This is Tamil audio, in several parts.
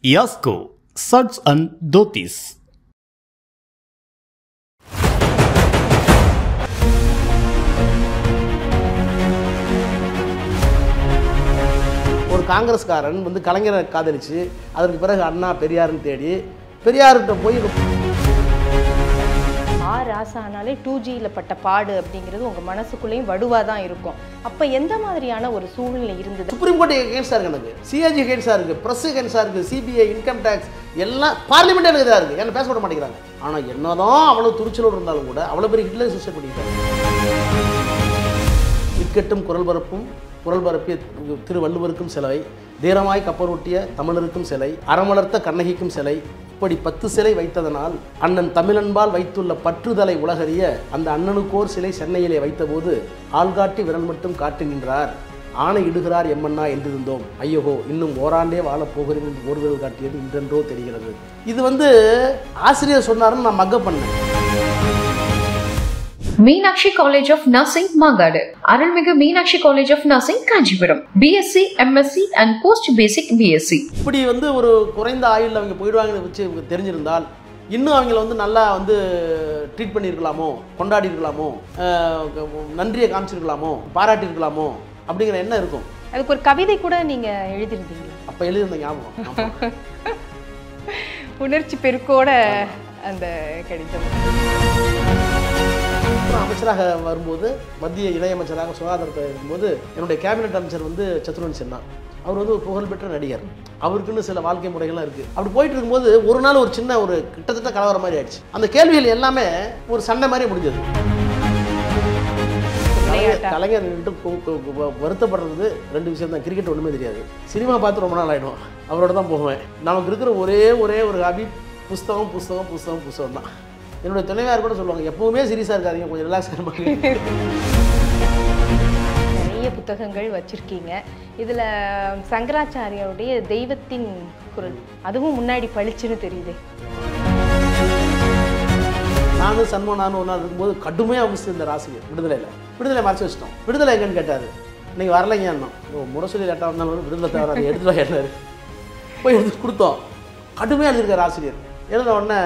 Yasko Shirts and Dhotis. ஒரு காங்கிரஸ்காரன் வந்து கலைஞரை காதலிச்சு அதற்கு பிறகு அண்ணா பெரியாருன்னு தேடி பெரியார்கிட்ட போய் ராசானாலே 2Gல பட்ட பாடு அப்படிங்கிறது உங்கள் மனசுக்குள்ளேயும் வடுவாக தான் இருக்கும். அப்போ எந்த மாதிரியான ஒரு சூழ்நிலை இருந்தது? சுப்ரீம் கோர்ட் எகென்ஸ்டாக இருக்குது, எனக்கு சிஏஜி எகென்ஸ்டாக இருக்குது, ப்ரெஸ் எகென்ஸ்டாக இருக்குது, சிபிஐ, இன்கம் டேக்ஸ் எல்லாம் பார்லிமெண்ட்டே எனக்கு இதாக இருக்குது. என்ன பேச விட மாட்டேங்கிறாங்க. ஆனால் என்னதான் அவ்வளோ துணிச்சலோடு இருந்தாலும் கூட அவ்வளோ பெரிய ஹிட்லர் சிஸ்டர் பண்ணிக்கிறாங்க. இக்கட்டும் குரல் பரப்பிய திருவள்ளுவருக்கும் சிலை, தீரமாய் கப்பலோட்டிய தமிழருக்கும் சிலை, அறமலர்த்த கண்ணகிக்கும் சிலை, இப்படி 10 சிலை வைத்ததனால் அண்ணன் தமிழன்பால் வைத்துள்ள பற்றுதலை உலகறிய அந்த அண்ணனுக்கோர் சிலை சென்னையிலே வைத்தபோது ஆள்காட்டி விரல் மட்டும் காட்டுகின்றார், ஆணை இடுகிறார் எம்மண்ணா என்றிருந்தோம், ஐயோகோ இன்னும் ஓராண்டே வாழப் போகிறேன் என்று ஒரு விரல் காட்டியது இன்றென்றோ தெரிகிறது. இது வந்து ஆசிரியர் சொன்னாருன்னு நான் மக்கப் பண்ணேன். Meenakshi College of Nursing, Magadu. Arulmigu Meenakshi College of Nursing, Kanchipuram. BSc, MSc and Post Basic BSc. இப்படி வந்து ஒரு குறைந்த ஆயுளில் அவங்க போயிடுவாங்கன்னு வச்சு தெரிஞ்சிருந்தால் இன்னும் அவங்கள வந்து நல்லா வந்து ட்ரீட் பண்ணியிருக்கலாமோ, கொண்டாடி இருக்கலாமோ, நன்றியை காமிச்சிருக்கலாமோ, பாராட்டியிருக்கலாமோ அப்படிங்கிற எண்ணம் இருக்கும். அதுக்கு ஒரு கவிதை கூட நீங்கள் எழுதியிருந்தீங்க. அப்போ எழுதியிருந்த ஞாபகம், உணர்ச்சி பெருக்கோட அந்த கடிதம். அமைச்சராக வரும்போது, மத்திய இணையமைச்சராக சுகாதாரத்தை இருக்கும்போது என்னுடைய கேபினெட் அமைச்சர் வந்து சத்ருகன் சின்ஹா. அவர் வந்து ஒரு புகழ்பெற்ற நடிகர். அவருக்குன்னு சில வாழ்க்கை முறைகள்லாம் இருக்குது. அப்படி போயிட்டு இருக்கும்போது ஒரு நாள் ஒரு சின்ன ஒரு கிட்டத்தட்ட கலவரம் மாதிரி ஆயிடுச்சு. அந்த கேள்விகள் எல்லாமே ஒரு சண்டை மாதிரி முடிஞ்சது. கலைஞர் வருத்தப்படுறது 2 விஷயம் தான். கிரிக்கெட் ஒன்றுமே தெரியாது, சினிமா பார்த்து ரொம்ப நாள் ஆகிடும், அவரோட தான் போவேன். நமக்கு இருக்கிற ஒரே ஒரு ஹாபி புஸ்தகம் தான். என்னுடைய துணைவியார் கூட சொல்லுவாங்க, எப்பவுமே சீரியஸாக இருக்காதீங்க, கொஞ்சம் ரிலாக்ஸாக இருப்பாங்க. நிறைய புத்தகங்கள் வச்சுருக்கீங்க. இதில் சங்கராச்சாரியாருடைய தெய்வத்தின் குரல் அதுவும் முன்னாடி பளிச்சுன்னு தெரியுது. நானும் சண்முகனானு ஒரு நாள் இருக்கும்போது கடுமையாக அவங்க இந்த ராசிங்க விடுதலை மறைச்சி வச்சிட்டோம். விடுதலை எங்கன்னு கேட்டார். இன்னைக்கு வரலைங்க அண்ணா, முரசொலி லேட்டாக வந்தாலும் விடுதலை தவிர அதை எடுத்துட்டு கேட்டார். போய் எடுத்து கொடுத்தோம். கடுமையாக எழுதியிருக்கார் ஆசிரியர். எழுத உடனே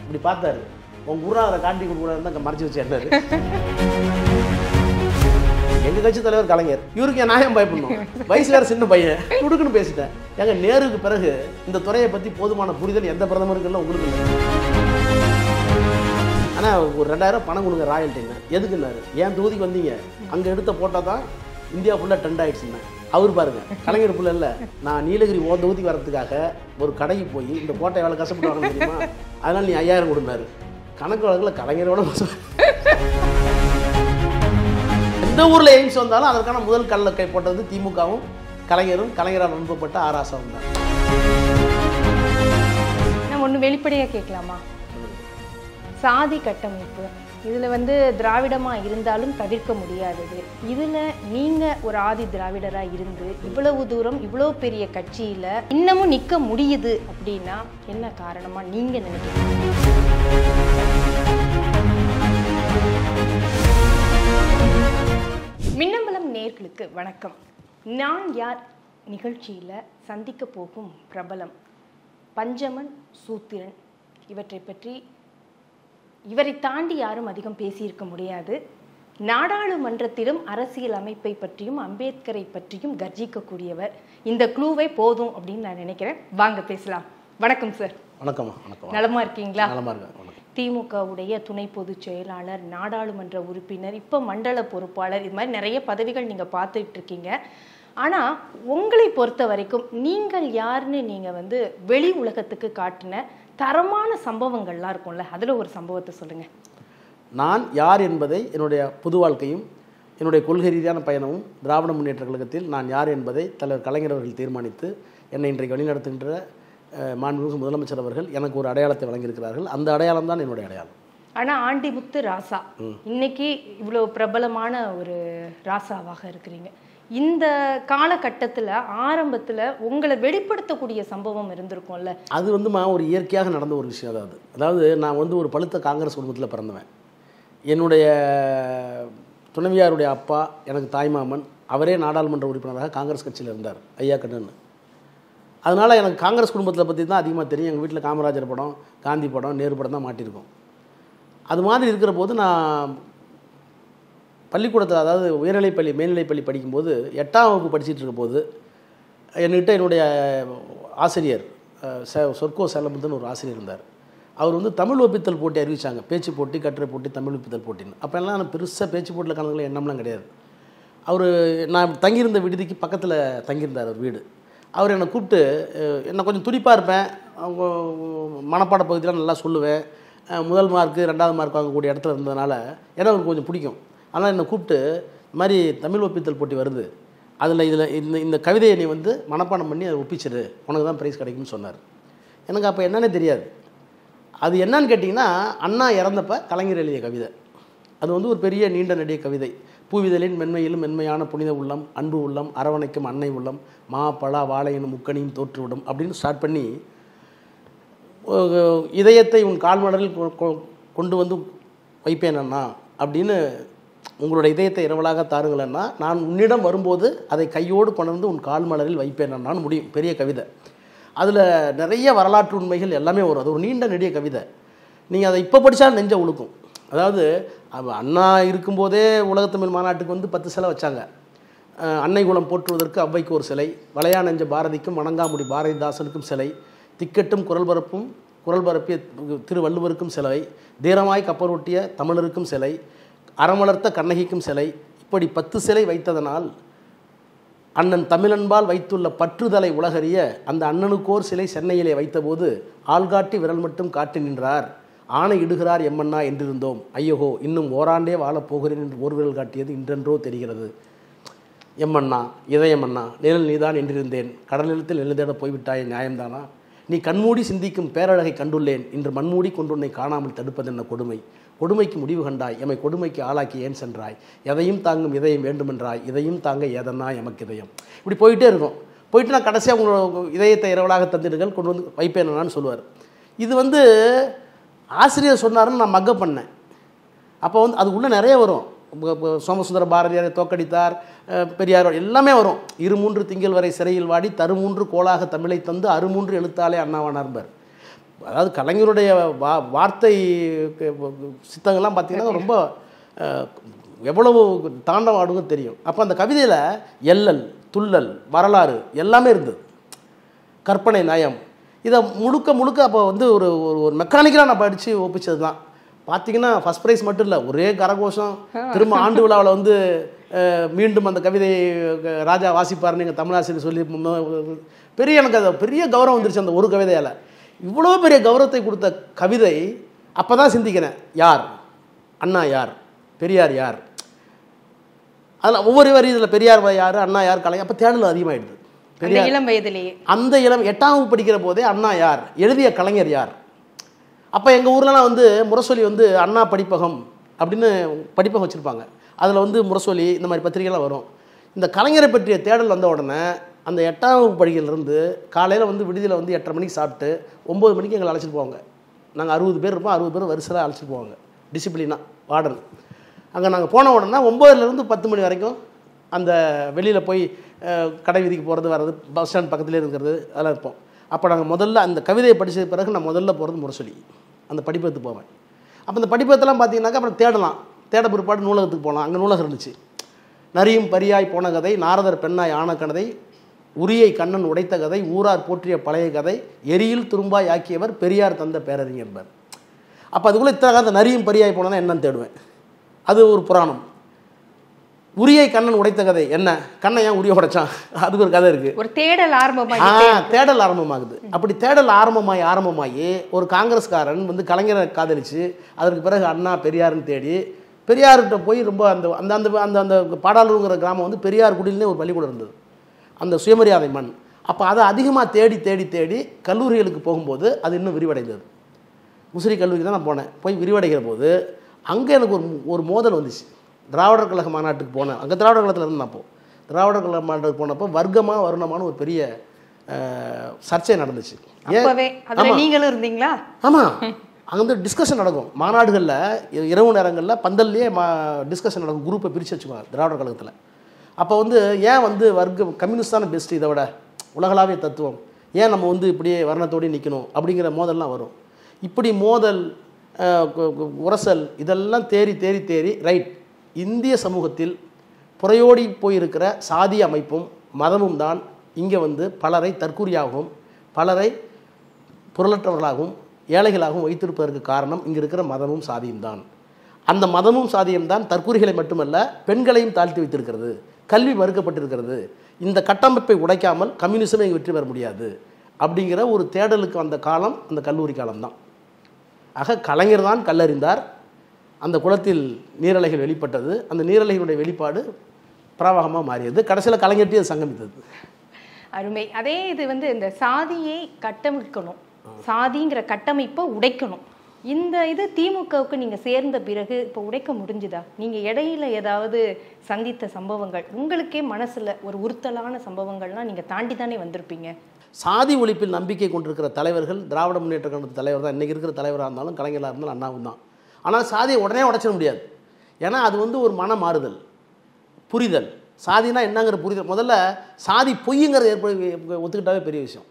இப்படி பார்த்தாரு, உங்கள் ஊராக அதை காண்டி கொடுக்கூடாது தான் மறைச்சி வச்சு என்னாரு. எங்கள் கட்சி தலைவர் கலைஞர், இவருக்கு என் நாயம் பயப்படணும், வயசு வேறு சின்ன பையன், துடுக்குன்னு பேசிட்டேன். எங்க நேருக்கு பிறகு இந்த துறையை பற்றி போதுமான புரிதல் எந்த பிரதமருக்குன்னு உங்களுக்கு இல்லை. ஆனால் ஒரு 2000 பணம் கொடுங்க ராயல்ட்டின்னு. எதுக்குன்னாரு, ஏன் தொகுதிக்கு வந்தீங்க, அங்கே எடுத்த போட்டால் தான் இந்தியா ஃபுல்லாக ட்ரெண்ட் ஆகிடுச்சுன்னு. அவர் பாருங்க, கலைஞர் புள்ள இல்லை, நான் நீலகிரி தொகுதிக்கு வரதுக்காக ஒரு கடைக்கு போய் இந்த கோட்டை எவ்வளோ கஷ்டப்பட்டு வாங்க தெரியுமா, அதனால் நீ 5000 கொடுனாரு. கணக்கு வழக்கில் கலைஞரோட எந்த ஊரில் எய்ம்ஸ் வந்தாலும் அதற்கான முதல் கல்ல கை போட்டது திமுகவும் கலைஞரும் கலைஞரால் அனுப்பப்பட்ட ஆராசாவும் தான். நான் ஒன்று வெளிப்படையாக கேட்கலாமா? சாதி கட்டமைப்பு இதில் வந்து திராவிடமாக இருந்தாலும் தவிர்க்க முடியாதது. இதில் நீங்கள் ஒரு ஆதி திராவிடராக இருந்து இவ்வளவு தூரம் இவ்வளோ பெரிய கட்சியில் இன்னமும் நிற்க முடியுது அப்படின்னா என்ன காரணமாக நீங்கள் நினைக்கிறீங்க? மின்னம்பலம் நேயர்களுக்கு வணக்கம். நான் யார் நிகழ்ச்சியில் சந்திக்க போகும் பிரபலம் பஞ்சமன் சூத்திரன். இவற்றை பற்றி இவரை தாண்டி யாரும் அதிகம் பேசியிருக்க முடியாது. நாடாளுமன்றத்திலும் அரசியல் அமைப்பை பற்றியும் அம்பேத்கரை பற்றியும் கர்ஜிக்கக்கூடியவர். இந்த க்ளூவை போதும் அப்படின்னு நான் நினைக்கிறேன். வாங்க பேசலாம். வணக்கம் சார். வணக்கம். நலமா இருக்கீங்களா? நலமா இருக்கேன். திமுகவுடைய துணை பொதுச் செயலாளர், நாடாளுமன்ற உறுப்பினர், இப்போ மண்டல பொறுப்பாளர், இது மாதிரி நிறைய பதவிகள் நீங்கள் பார்த்துட்டு இருக்கீங்க. ஆனால் உங்களை பொறுத்த வரைக்கும் நீங்கள் யாருன்னு நீங்கள் வந்து வெளி உலகத்துக்கு காட்டின தரமான சம்பவங்கள்லாம் இருக்கும்ல, அதில் ஒரு சம்பவத்தை சொல்லுங்கள். நான் யார் என்பதை என்னுடைய பொது வாழ்க்கையும் என்னுடைய கொள்கை ரீதியான பயணமும் திராவிட முன்னேற்ற கழகத்தில் நான் யார் என்பதை தலைவர் கலைஞர் அவர்கள் தீர்மானித்து என்னை இன்றைக்கு வழிநடத்துகின்ற மாண்புமிகு முதலமைச்சர் அவர்கள் எனக்கு ஒரு அடையாளத்தை வழங்கியிருக்கிறார்கள். அந்த அடையாளம் தான் என்னுடைய அடையாளம். ஆனால் ஆண்டிமுத்து ராசா இன்னைக்கு இவ்வளோ பிரபலமான ஒரு ராசாவாக இருக்கிறீங்க. இந்த காலகட்டத்தில் ஆரம்பத்தில் உங்களை வெளிப்படுத்தக்கூடிய சம்பவம் இருந்திருக்கும்ல? அது வந்து ஒரு இயற்கையாக நடந்த ஒரு விஷயம். அதாவது நான் வந்து ஒரு பழுத்த காங்கிரஸ் குடும்பத்தில் பிறந்தவன். என்னுடைய துணைவியாருடைய அப்பா எனக்கு தாய்மாமன், அவரே நாடாளுமன்ற உறுப்பினராக காங்கிரஸ் கட்சியில் இருந்தார், ஐயா கண்ணன். அதனால் எனக்கு காங்கிரஸ் குடும்பத்தில் பற்றி தான் அதிகமாக தெரியும். எங்கள் வீட்டில் காமராஜர் படம், காந்தி படம், நேரு படம் தான் மாட்டியிருக்கோம். அது மாதிரி இருக்கிற போது நான் பள்ளிக்கூடத்தில், அதாவது உயர்நிலைப்பள்ளி மேல்நிலைப்பள்ளி படிக்கும்போது 8ஆம் வகுப்பு படிச்சுட்டு இருக்க போது என்கிட்ட என்னுடைய ஆசிரியர் சொர்க்கோ செல்லமுத்துன்னு ஒரு ஆசிரியர் இருந்தார். அவர் வந்து தமிழ் ஒப்பித்தல் போட்டி அறிவித்தாங்க. பேச்சு போட்டி, கட்டுரை போட்டி, தமிழ் ஒப்பித்தல் போட்டின்னு. அப்போல்லாம் நான் பெருசாக பேச்சு போட்டியில் கலந்துள்ள எண்ணம்லாம் கிடையாது. அவர் நான் தங்கியிருந்த விடுதிக்கு பக்கத்தில் தங்கியிருந்தார் ஒரு வீடு. அவர் என்னை கூப்பிட்டு, என்னை கொஞ்சம் துடிப்பாக இருப்பேன், அவங்க மனப்பாட பகுதியெலாம் நல்லா சொல்லுவேன், முதல் மார்க்கு 2வது மார்க் வாங்கக்கூடிய இடத்துல இருந்ததுனால ஏன்னா அவருக்கு கொஞ்சம் பிடிக்கும். ஆனால் என்னை கூப்பிட்டு, இந்த மாதிரி தமிழ் ஒப்பித்தல் போட்டி வருது, அதில் இந்த கவிதையை நீ வந்து மனப்பாடம் பண்ணி அதை ஒப்பிச்சிரு, உனக்கு தான் ப்ரைஸ் கிடைக்கும்னு சொன்னார். எனக்கு அப்போ என்னன்னே தெரியாது. அது என்னன்னு கேட்டிங்கன்னா, அண்ணா இறந்தப்போ கலைஞர் எழுதிய கவிதை. அது வந்து ஒரு பெரிய நீண்ட நெடிய கவிதை. பூவிதழின் மென்மையிலும் மென்மையான புனித உள்ளம், அன்பு உள்ளம், அரவணைக்கும் அன்னை உள்ளம், மா பழா வாழையின் முக்கணியும் தோற்றுவிடும் அப்படின்னு ஸ்டார்ட் பண்ணி, இதயத்தை உன் கால்மடலில் கொண்டு வந்து வைப்பேன் அண்ணா அப்படின்னு, உங்களோட இதயத்தை இரவலாக தாருங்களேன்னா நான் உன்னிடம் வரும்போது அதை கையோடு கொண்டு உன் கால்மடலில் வைப்பேன் அண்ணான்னு முடியும். பெரிய கவிதை. அதில் நிறைய வரலாற்று உண்மைகள் எல்லாமே வரும். அது ஒரு நீண்ட நெடிய கவிதை. நீங்கள் அதை இப்போ படித்தா நெஞ்ச உழுக்கும். அதாவது அண்ணா இருக்கும்போதே உலகத்தமிழ் மாநாட்டுக்கு வந்து 10 சிலை வச்சாங்க. அன்னை குலம் போற்றுவதற்கு ஔவைக்கு ஒரு சிலை, வளையா நெஞ்ச பாரதிக்கும் வணங்காமுடி பாரதிதாசனுக்கும் சிலை, திக்கெட்டும் குரல் பரப்பிய திருவள்ளுவருக்கும் சிலை, தீரமாய் கப்பலோட்டிய தமிழருக்கும் சிலை, அறம் வளர்த்த கண்ணகிக்கும் சிலை, இப்படி 10 சிலை வைத்ததனால் அண்ணன் தமிழன்பால் வைத்துள்ள பற்றுதலை உலகறிய அந்த அண்ணனுக்கோர் சிலை சென்னையிலே வைத்தபோது ஆள்காட்டி விரல் மட்டும் காட்டி நின்றார், ஆணை இடுகிறார் எம்மண்ணா என்றிருந்தோம், ஐயகோ இன்னும் ஓராண்டே வாழப்போகிறேன் என்று ஒரு விரல் காட்டியது இன்றென்றோ தெரிகிறது. எம்மண்ணா, இதயமண்ணா, நிழல் நீதான் என்றிருந்தேன், கடலிடத்தில் எழுதேட போய்விட்டாயே நியாயம்தானா, நீ கண்மூடி சிந்திக்கும் பேரழகை கண்டுள்ளேன், இன்று மண்மூடி கொண்டுன்னை காணாமல் தடுப்பதென்ன கொடுமை, கொடுமைக்கு முடிவு கண்டாய், எமை கொடுமைக்கு ஆளாக்கி ஏன் சென்றாய், எதையும் தாங்கும் இதயம் வேண்டுமென்றாய், இதையும் தாங்க ஏதன்னா எமக்கு இதயம். இப்படி போயிட்டே இருக்கும். போயிட்டு நான் கடைசியாக உங்களோட இதயத்தை இரவலாக தந்திடுங்கள், கொண்டு வந்து வைப்பேனான்னு சொல்லுவார். இது வந்து ஆசிரியர் சொன்னாருன்னு நான் மக்கப் பண்ணேன். அப்போ வந்து அது உள்ளே நிறைய வரும். சோமசுந்தர பாரதியாரை தோக்கடித்தார், பெரியார் எல்லாமே வரும். 2-3 திங்கள் வரை சிறையில் வாடி தருமூன்று கோளாக தமிழை தந்து 6-3 எழுத்தாலே அண்ணாவானார்பார். அதாவது கலைஞருடைய வார்த்தை சித்தங்கள்லாம் பார்த்திங்கன்னா ரொம்ப எவ்வளவு தாண்டவம் ஆடுங்க தெரியும். அப்போ அந்த கவிதையில் எல்லல், துள்ளல், வரலாறு எல்லாமே இருந்தது. கற்பனை நயம், இதை முழுக்க அப்போ வந்து ஒரு ஒரு மெக்கானிக்கலாக நான் படித்து ஒப்பிச்சது தான். பார்த்தீங்கன்னா ஃபஸ்ட் ப்ரைஸ் மட்டும் இல்லை, ஒரே கரகோஷம். திரும்ப ஆண்டு விழாவில் வந்து மீண்டும் அந்த கவிதை ராஜா வாசிப்பார்னு எங்கள் தமிழாசிரியர் சொல்லி பெரிய எனக்கு அது பெரிய கௌரவம் வந்துருச்சு அந்த ஒரு கவிதையால். இவ்வளோ பெரிய கௌரவத்தை கொடுத்த கவிதை அப்போ தான் சிந்திக்கிறேன், யார் அண்ணா, யார் பெரியார், யார். அதில் ஒவ்வொரு வரி இதில் பெரியார் யார், அண்ணா யார், கலைஞர். அப்போ தேடல் அதிகமாகிடுது. பெரியார் இளம் வயதிலேயே, அந்த 8ஆம் வகுப்பு படிக்கிற போதே அண்ணா யார், எழுதிய கலைஞர் யார். அப்போ எங்கள் ஊர்லலாம் வந்து முரசொலி வந்து அண்ணா படிப்பகம் அப்படின்னு படிப்பகம் வச்சுருப்பாங்க. அதில் வந்து முரசொலி இந்த மாதிரி பத்திரிகைலாம் வரும். இந்த கலைஞரை பற்றிய தேடல் வந்த உடனே அந்த 8ஆம் வகுப்பு படிக்கையிலேருந்து காலையில் வந்து விடுதியில் வந்து 8:30 மணிக்கு சாப்பிட்டு 9 மணிக்கு எங்களை அழைச்சிட்டு போவாங்க. நாங்கள் 60 பேர் இருப்போம், 60 பேர் வரிசையில் அழைச்சிட்டு போவாங்க, டிசிப்ளினாக வார்டன். அங்கே நாங்கள் போன உடனே 9லேருந்து 10 மணி வரைக்கும் அந்த வெளியில் போய் கடை வீதிக்கு போகிறது வர்றது, பஸ் ஸ்டாண்ட் பக்கத்துலேயே இருக்கிறது, அதெல்லாம் இருப்போம். அப்போ நாங்கள் முதல்ல அந்த கவிதையை படித்த பிறகு நான் முதல்ல போகிறது முரசொலி, அந்த படிப்பகத்துக்கு போவேன். அப்போ அந்த படிப்பகத்தெல்லாம் பார்த்தீங்கன்னாக்கா அப்புறம் தேட பிற்பாடு நூலகத்துக்கு போகலாம். அங்கே நூலகம் இருந்துச்சு. நரியும் பரியாய் போன கதை, நாரதர் பெண்ணாய் ஆன கதை, உரியை கண்ணன் உடைத்த கதை, ஊரார் போற்றிய பழைய கதை, எரியில் துரும்பாய் ஆக்கியவர் பெரியார் தந்த பேரறிஞர் என்பார். அப்போ அதுக்குள்ளே இத்தனை அந்த நரியும் பரியாய் போனதான் என்னன்னு தேடுவேன். அது ஒரு புராணம். உரியை கண்ணன் உடைத்த கதை என்ன, கண்ணை ஏன் உரிய உடைச்சான், அதுக்கு ஒரு கதை இருக்குது. ஒரு தேடல் ஆரம்பமாகுது. அப்படி தேடல் ஆரம்பமாகி ஒரு காங்கிரஸ்காரன் வந்து கலைஞரை காதலிச்சு அதற்கு பிறகு அண்ணா பெரியாருன்னு தேடி பெரியார்கிட்ட போய் ரொம்ப அந்த அந்த அந்த அந்த பாடாலூருங்கிற கிராமம் வந்து பெரியார் குடியிலே ஒரு பள்ளிக்கூடம் இருந்தது, அந்த சுயமரியாதை மண். அப்போ அதை அதிகமாக தேடி கல்லூரிகளுக்கு போகும்போது அது இன்னும் விரிவடைந்தது. முசிறி கல்லூரி தான் நான் போனேன். போய் விரிவடைகிற போது அங்கே எனக்கு ஒரு மோதல் வந்துச்சு. திராவிடர் கழக மாநாட்டுக்கு போனேன். அங்கே திராவிடர் கழகத்தில் இருந்து நான் திராவிடர் கழக மாநாட்டுக்கு போனப்போ வர்க்கமாக வருணமான ஒரு பெரிய சர்ச்சை நடந்துச்சு. நீங்களும் இருந்தீங்களா? ஆமாம், அங்கே வந்து டிஸ்கஷன் நடக்கும் மாநாடுகளில், இரவு நேரங்களில் பந்தல்லையே டிஸ்கஷன் நடக்கும். குரூப்பை பிரித்து வச்சுக்குவாங்க திராவிடர் கழகத்தில். அப்போ வந்து ஏன் வந்து வர்க்க கம்யூனிஸ்ட் தானே பெஸ்ட்டு, இதை விட உலகளாவிய தத்துவம், ஏன் நம்ம வந்து இப்படியே வர்ணத்தோடு நிற்கணும் அப்படிங்கிற மோதல்லாம் வரும். இப்படி மோதல், உரசல் இதெல்லாம் தேறி ரைட், இந்திய சமூகத்தில் புறையோடி போயிருக்கிற சாதி அமைப்பும் மதமும் தான் இங்கே வந்து பலரை தற்கூரியாகவும் பலரை பொருளற்றவர்களாகவும் ஏழைகளாகவும் வைத்திருப்பதற்கு காரணம் இங்கே இருக்கிற மதமும் சாதியும் தான். அந்த மதமும் சாதியும் தான் தற்கூரிகளை மட்டுமல்ல பெண்களையும் தாழ்த்தி வைத்திருக்கிறது, கல்வி மறுக்கப்பட்டிருக்கிறது. இந்த கட்டமைப்பை உடைக்காமல் கம்யூனிசமே இங்கே வெற்றி பெற முடியாது அப்படிங்கிற ஒரு தேடலுக்கு வந்த காலம் அந்த கல்லூரி காலம்தான். ஆக கலைஞர் தான் கல்லறிந்தார், அந்த குளத்தில் நீரலைகள் வெளிப்பட்டது, அந்த நீரலைகளுடைய வெளிப்பாடு பிரவாகமாக மாறியது, கடைசியில் கலைஞர்கிட்டே அது சங்கமித்தது. அருமை. அதே இது வந்து இந்த சாதியை கட்டமைக்கணும், சாதிங்கிற கட்டமைப்பை உடைக்கணும். இந்த இது திமுகவுக்கு நீங்கள் சேர்ந்த பிறகு இப்போ உடைக்க முடிஞ்சுதா? நீங்கள் இடையில ஏதாவது சந்தித்த சம்பவங்கள், உங்களுக்கே மனசில் ஒரு உறுத்தலான சம்பவங்கள்லாம் நீங்கள் தாண்டி தானே வந்திருப்பீங்க. சாதி ஒழிப்பில் நம்பிக்கை கொண்டிருக்கிற தலைவர்கள் திராவிட முன்னேற்ற கழகத்து தலைவர் தான், இன்றைக்கி இருக்கிற தலைவராக இருந்தாலும் கலைஞராக இருந்தாலும் அண்ணாவும் தான். ஆனால் சாதியை உடனே உடைச்சிட முடியாது. ஏன்னா அது வந்து ஒரு மன மாறுதல், புரிதல். சாதினா என்னங்கிற புரிதல். முதல்ல சாதி பொய்ங்கிறத ஒத்துக்கிட்டாவே பெரிய விஷயம்.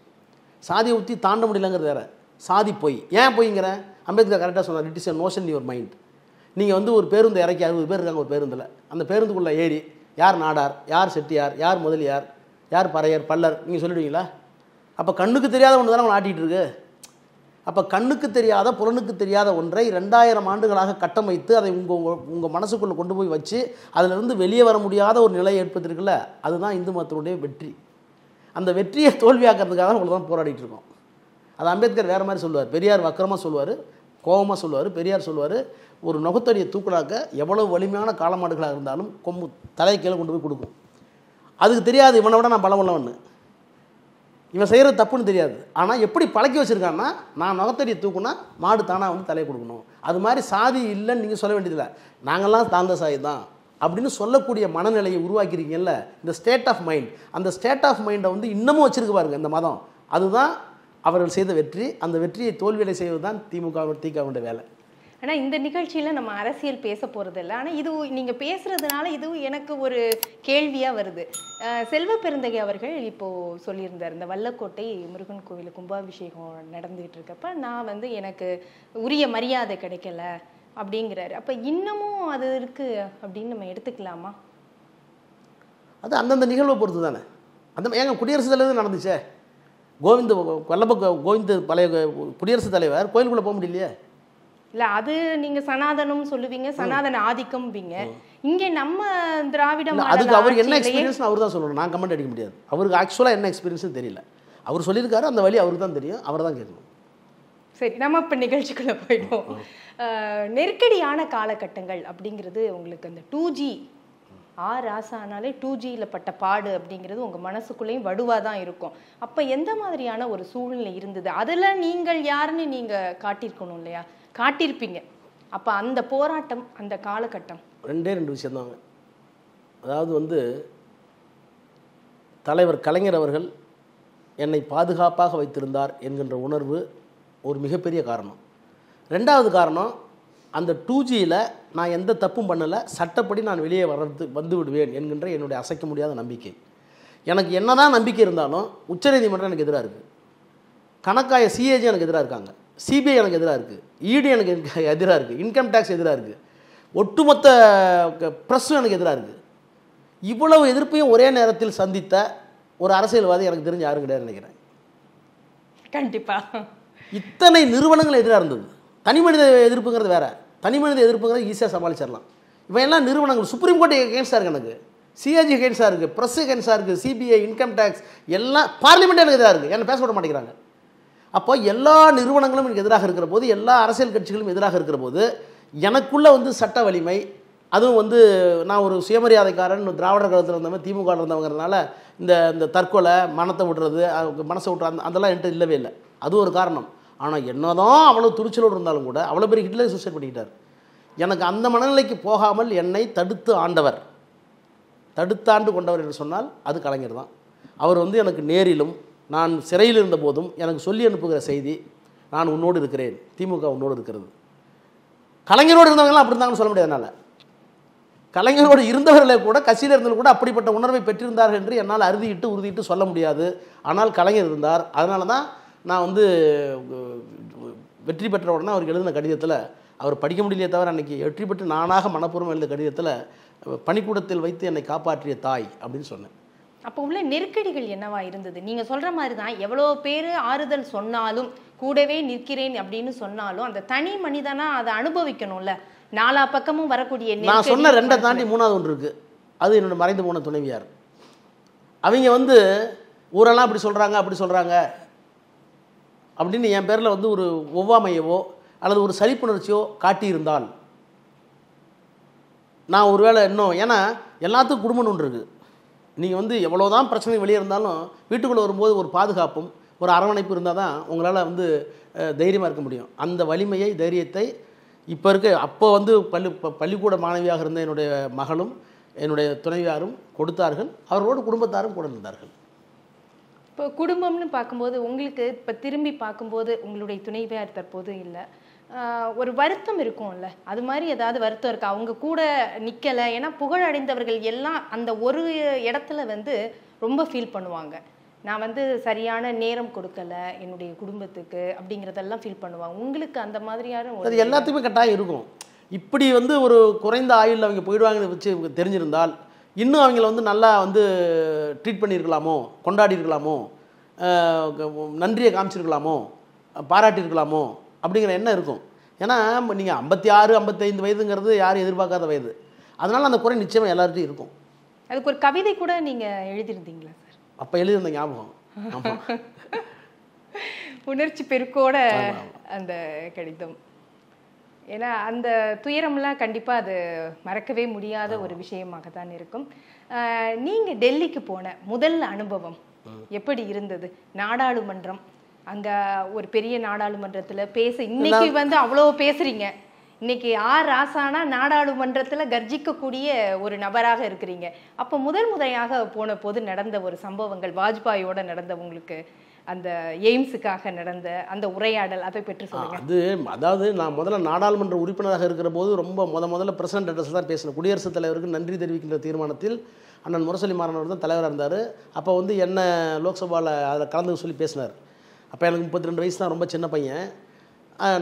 சாதியை ஊற்றி தாண்ட முடியலங்கிறது வேறு. சாதி பொய். ஏன் பொய்ங்கிறேன்? அம்பேத்கர் கரெக்டாக சொன்னார், it is a notion your mind. நீங்கள் வந்து ஒரு பேருந்து இறக்கி 60 பேர் இருக்காங்க ஒரு பேருந்தில், அந்த பேருந்துக்குள்ளே ஏறி யார் நாடார், யார் செட்டியார், யார் முதலியார், யார் பறையர், பல்லர் நீங்கள் சொல்லிடுவீங்களா? அப்போ கண்ணுக்கு தெரியாத ஒன்று தானே அவன் ஆட்டிகிட்டு இருக்கு. அப்போ கண்ணுக்கு தெரியாத புலனுக்கு தெரியாத ஒன்றை 2000 ஆண்டுகளாக கட்டமைத்து அதை உங்கள் மனசுக்குள்ளே கொண்டு போய் வச்சு அதிலிருந்து வெளியே வர முடியாத ஒரு நிலையை ஏற்படுத்திருக்குல்ல, அதுதான் இந்து மதத்தினுடைய வெற்றி. அந்த வெற்றியை தோல்வியாக்கிறதுக்காக அவ்வளோ தான் போராடிட்டு இருக்கோம். அது அம்பேத்கர் வேறு மாதிரி சொல்லுவார், பெரியார் வக்கரமாக சொல்லுவார், கோபமாக சொல்லுவார். பெரியார் சொல்லுவார், ஒரு நுகத்தடியை தூக்குனாக்க எவ்வளோ வலிமையான காலமாடுகளாக இருந்தாலும் கொம்பு தலை கீழே கொண்டு போய் கொடுக்கும். அதுக்கு தெரியாது இவனை விட நான் பலம் உள்ளவன்னு, இவன் செய்கிறது தப்புன்னு தெரியாது. ஆனால் எப்படி பழக்கி வச்சுருக்கான்னா, நான் நுகத்தடியை தூக்குனா மாடு தானாக வந்து தலையை கொடுக்கணும். அது மாதிரி சாதி இல்லைன்னு நீங்கள் சொல்ல வேண்டியதில்லை, நாங்கள்லாம் தாழ்ந்த சாதி தான் அப்படின்னு சொல்லக்கூடிய மனநிலையை உருவாக்கியிருக்கீங்கல்ல, இந்த ஸ்டேட் ஆஃப் மைண்ட். அந்த ஸ்டேட் ஆஃப் மைண்டை வந்து இன்னமும் வச்சுருக்கு பாருங்க இந்த மதம். அதுதான் அவர்கள் செய்த வெற்றி. அந்த வெற்றியை தோல்வியடை செய்வது தான் திமுகவுடைய வேலை. ஆனால் இந்த நிகழ்ச்சியில் நம்ம அரசியல் பேச போகிறதில்ல. ஆனால் இது நீங்கள் பேசுகிறதுனால இதுவும் எனக்கு ஒரு கேள்வியாக வருது. செல்வ பெருந்தகை அவர்கள் இப்போது சொல்லியிருந்தார், இந்த வல்லக்கோட்டை முருகன் கோவில் கும்பாபிஷேகம் நடந்துகிட்டு இருக்கப்ப நான் வந்து எனக்கு உரிய மரியாதை கிடைக்கல அப்படிங்கிறாரு. அப்போ இன்னமும் அது இருக்குது அப்படின்னு நம்ம எடுத்துக்கலாமா? அது அந்தந்த நிகழ்வை பொறுத்து தானே. அந்த ஏங்க குடியரசுத் தலைவர் நடந்துச்சே, கோவிந்த் பழைய குடியரசுத் தலைவர் கோயிலுக்குள்ளே போக முடியலையே. இல்லை, அது நீங்கள் சனாதனம் சொல்லுவீங்க, சனாதன ஆதிக்கம்பீங்க. இங்கே நம்ம திராவிட அதுக்கு அவர் என்ன எக்ஸ்பீரியன்ஸ் அவர் தான் சொல்லணும், நான் கமெண்ட் அடிக்க முடியாது. அவருக்கு ஆக்சுவலாக என்ன எக்ஸ்பீரியன்ஸ் தெரியல, அவர் சொல்லியிருக்காரு, அந்த வழி அவருக்கு தான் தெரியும், அவர் தான் கேட்கணும். சரி, நம்ம இப்போ நிகழ்ச்சிக்குள்ளே போயிட்டோம். நெருக்கடியான காலகட்டங்கள் அப்படிங்கிறது உங்களுக்கு அந்த 2G ராசானாலே 2Gயில் பட்ட பாடு அப்படிங்கிறது உங்கள் மனசுக்குள்ளேயும் வடுவாக தான் இருக்கும். அப்போ எந்த மாதிரியான ஒரு சூழ்நிலை இருந்தது? அதில் நீங்கள் யாருன்னு நீங்கள் காட்டியிருக்கணும் இல்லையா? காட்டியிருப்பீங்க. அப்போ அந்த போராட்டம், அந்த காலகட்டம் 2 விஷயந்தாங்க. அதாவது வந்து தலைவர் கலைஞர் அவர்கள் என்னை பாதுகாப்பாக வைத்திருந்தார் என்கின்ற உணர்வு ஒரு மிகப்பெரிய காரணம். 2வது காரணம், அந்த 2Gயில் நான் எந்த தப்பும் பண்ணலை, சட்டப்படி நான் வெளியே வந்து விடுவேன் என்கின்ற என்னுடைய அசைக்க முடியாத நம்பிக்கை. எனக்கு என்ன தான் நம்பிக்கை இருந்தாலும் உச்சநீதிமன்றம் எனக்கு எதிராக இருக்குது, கணக்காய சிஏஜி எனக்கு எதிராக இருக்காங்க, சிபிஐ எனக்கு எதிராக இருக்குது, இடி எனக்கு எதிராக இருக்குது, இன்கம் டேக்ஸ் எதிராக இருக்குது, ஒட்டுமொத்த ப்ரெஸ்ஸும் எனக்கு எதிராக இருக்குது. இவ்வளவு எதிர்ப்பையும் ஒரே நேரத்தில் சந்தித்த ஒரு அரசியல்வாதி எனக்கு தெரிஞ்சு யாரும் கிடையாது நினைக்கிறேன். கண்டிப்பாக இத்தனை நிறுவனங்கள் எதிராக இருந்தது. தனி மனித எதிர்ப்புங்கிறது வேறு, தனி மனித எதிர்ப்புங்கிறது ஈஸியாக சமாளிச்சிடலாம். இவன் எல்லாம் நிறுவனங்கள், சுப்ரீம் கோர்ட் எகென்ஸ்டாக இருக்குது, எனக்கு சிஏஜி எகென்ஸ்டாக இருக்குது, ப்ரெஸ் எகென்ஸ்டாக இருக்குது, சிபிஐ, இன்கம் டேக்ஸ் எல்லாம், பார்லிமெண்ட் எனக்கு எதிராக இருக்குது, என்ன பேச விட மாட்டேங்கிறாங்க. அப்போ எல்லா நிறுவனங்களும் எனக்கு எதிராக இருக்கிற போது, எல்லா அரசியல் கட்சிகளும் எதிராக இருக்கிற போது, எனக்குள்ளே வந்து சட்ட வலிமை, அதுவும் வந்து நான் ஒரு சுயமரியாதைக்காரன், திராவிடர் கழகத்தில் இருந்தவங்க, திமுக இருந்தவங்கிறதுனால இந்த தற்கொலை, மனத்தை விடுறது, மனசை விட்டுறது அதெல்லாம் என்கிட்ட இல்லவே இல்லை. அது ஒரு காரணம். ஆனால் என்னதான் அவ்வளோ துணிச்சலோடு இருந்தாலும் கூட, அவ்வளோ பெரிய ஹிட்லர் சூசைட் பண்ணிக்கிட்டார். எனக்கு அந்த மனநிலைக்கு போகாமல் என்னை தடுத்தாண்டு கொண்டவர் என்று சொன்னால் அது கலைஞர் தான். அவர் வந்து எனக்கு நேரிலும் நான் சிறையில் இருந்த போதும் எனக்கு சொல்லி அனுப்புகிற செய்தி, நான் உன்னோடு இருக்கிறேன், திமுக உன்னோடு இருக்கிறது. கலைஞரோடு இருந்தவங்களாம் அப்படி இருந்தாங்கன்னு சொல்ல முடியாதனால கலைஞரோடு இருந்தவர்களே கூட கட்சியில் இருந்தவர்கள் கூட அப்படிப்பட்ட உணர்வை பெற்றிருந்தார்கள் என்று என்னால் உறுதியிட்டு சொல்ல முடியாது. ஆனால் கலைஞர் இருந்தார். அதனால தான் நான் வந்து வெற்றி பெற்ற உடனே அவருக்கு எழுதின கடிதத்தில், அவர் படிக்க முடியலையே தவிர அன்றைக்கி வெற்றி பெற்று நானாக மனப்பூர்வம் எழுதிய கடிதத்தில் பணிக்கூடத்தில் வைத்து என்னை காப்பாற்றிய தாய் அப்படின்னு சொன்னேன். அப்போ உள்ள நெருக்கடிகள் என்னவா இருந்தது? நீங்கள் சொல்கிற மாதிரி தான் எவ்வளோ பேர் ஆறுதல் சொன்னாலும் கூடவே நிற்கிறேன் அப்படின்னு சொன்னாலும் அந்த தனி மனிதனாக அதை அனுபவிக்கணும்ல. நாலா பக்கமும் வரக்கூடிய நான் சொன்ன 2 தாண்டி 3வது ஒன்று இருக்குது. அது என்னோட மறைந்து போன துணைவியார். அவங்க வந்து ஊரெல்லாம் அப்படி சொல்கிறாங்க அப்படின்னு என் பேரில் வந்து ஒரு ஒவ்வாமையவோ அல்லது ஒரு சலிப்புணர்ச்சியோ காட்டியிருந்தால் நான் ஒருவேளை இன்னும், ஏன்னா எல்லாத்துக்கும் குடும்பம்னு ஒன்று இருக்குது. நீங்கள் வந்து எவ்வளோதான் பிரச்சனை வெளியே இருந்தாலும் வீட்டுக்குள்ளே வரும்போது ஒரு பாதுகாப்பும் ஒரு அரவணைப்பு இருந்தால் தான் உங்களால் வந்து தைரியமாக இருக்க முடியும். அந்த வலிமையை, தைரியத்தை இப்போ அப்போ வந்து பள்ளிக்கூட மாணவியாக இருந்த என்னுடைய மகளும் என்னுடைய துணைவியாரும் கொடுத்தார்கள். அவர்களோடு குடும்பத்தாரும் கூட இருந்தார்கள். இப்போ குடும்பம்னு பார்க்கும்போது உங்களுக்கு இப்போ திரும்பி பார்க்கும்போது உங்களுடைய துணைவியார் தற்போது இல்லை, ஒரு வருத்தம் இருக்கும்ல, அது மாதிரி ஏதாவது வருத்தம் இருக்கா? அவங்க கூட நிற்கலை, ஏன்னா புகழடைந்தவர்கள் எல்லாம் அந்த ஒரு இடத்துல வந்து ரொம்ப ஃபீல் பண்ணுவாங்க. நான் வந்து சரியான நேரம் கொடுக்கல என்னுடைய குடும்பத்துக்கு அப்படிங்கிறதெல்லாம் ஃபீல் பண்ணுவாங்க. உங்களுக்கு அந்த மாதிரியான அது எல்லாத்துக்குமே கட்டாயம் இருக்கும். இப்படி வந்து ஒரு குறைந்த ஆயுளில் அவங்க போயிடுவாங்கன்னு வச்சு தெரிஞ்சிருந்தால் இன்னும் அவங்கள வந்து நல்லா வந்து ட்ரீட் பண்ணியிருக்கலாமோ, கொண்டாடி இருக்கலாமோ, நன்றியை காமிச்சிருக்கலாமோ, பாராட்டியிருக்கலாமோ அப்படிங்கிற எண்ணம் இருக்கும். ஏன்னா நீங்கள் 56, 55 வயதுங்கிறது யாரும் எதிர்பார்க்காத வயது. அதனால் அந்த குறை நிச்சயமாக எல்லார்ட்டையும் இருக்கும். அதுக்கு ஒரு கவிதை கூட நீங்கள் எழுதியிருந்தீங்களா சார்? அப்போ எழுதியிருந்த ஞாபகம். உணர்ச்சி பெருக்கோட அந்த கடிதம். ஏன்னா அந்த துயரம்லாம் கண்டிப்பாக அது மறக்கவே முடியாத ஒரு விஷயமாக தான் இருக்கும். நீங்கள் டெல்லிக்கு போன முதல் அனுபவம் எப்படி இருந்தது? நாடாளுமன்றம், அங்கே ஒரு பெரிய நாடாளுமன்றத்தில் பேச, இன்னைக்கு வந்து அவ்வளோ பேசுகிறீங்க, இன்னைக்கு ராசானா நாடாளுமன்றத்தில் கர்ஜிக்கக்கூடிய ஒரு நபராக இருக்கிறீங்க. அப்போ முறையாக போன போது நடந்த ஒரு சம்பவங்கள், வாஜ்பாயோட நடந்த உங்களுக்கு அந்த எய்ம்ஸுக்காக நடந்த அந்த உரையாடல், அதை பற்றி சொல்லுங்கள். அதாவது நான் முதல்ல நாடாளுமன்ற உறுப்பினராக இருக்கிற போது ரொம்ப முதல்ல பிரசிடென்ட் அட்ரஸ் தான் பேசினேன். குடியரசுத் தலைவருக்கு நன்றி தெரிவிக்கின்ற தீர்மானத்தில் அண்ணன் முரசொலி மாறன் அவர் தான் தலைவராக இருந்தார். அப்போ வந்து என்ன லோக்சபாவில் அதில் கலந்து சொல்லி பேசினார். அப்போ எனக்கு 32 வயசு தான், ரொம்ப சின்ன பையன்.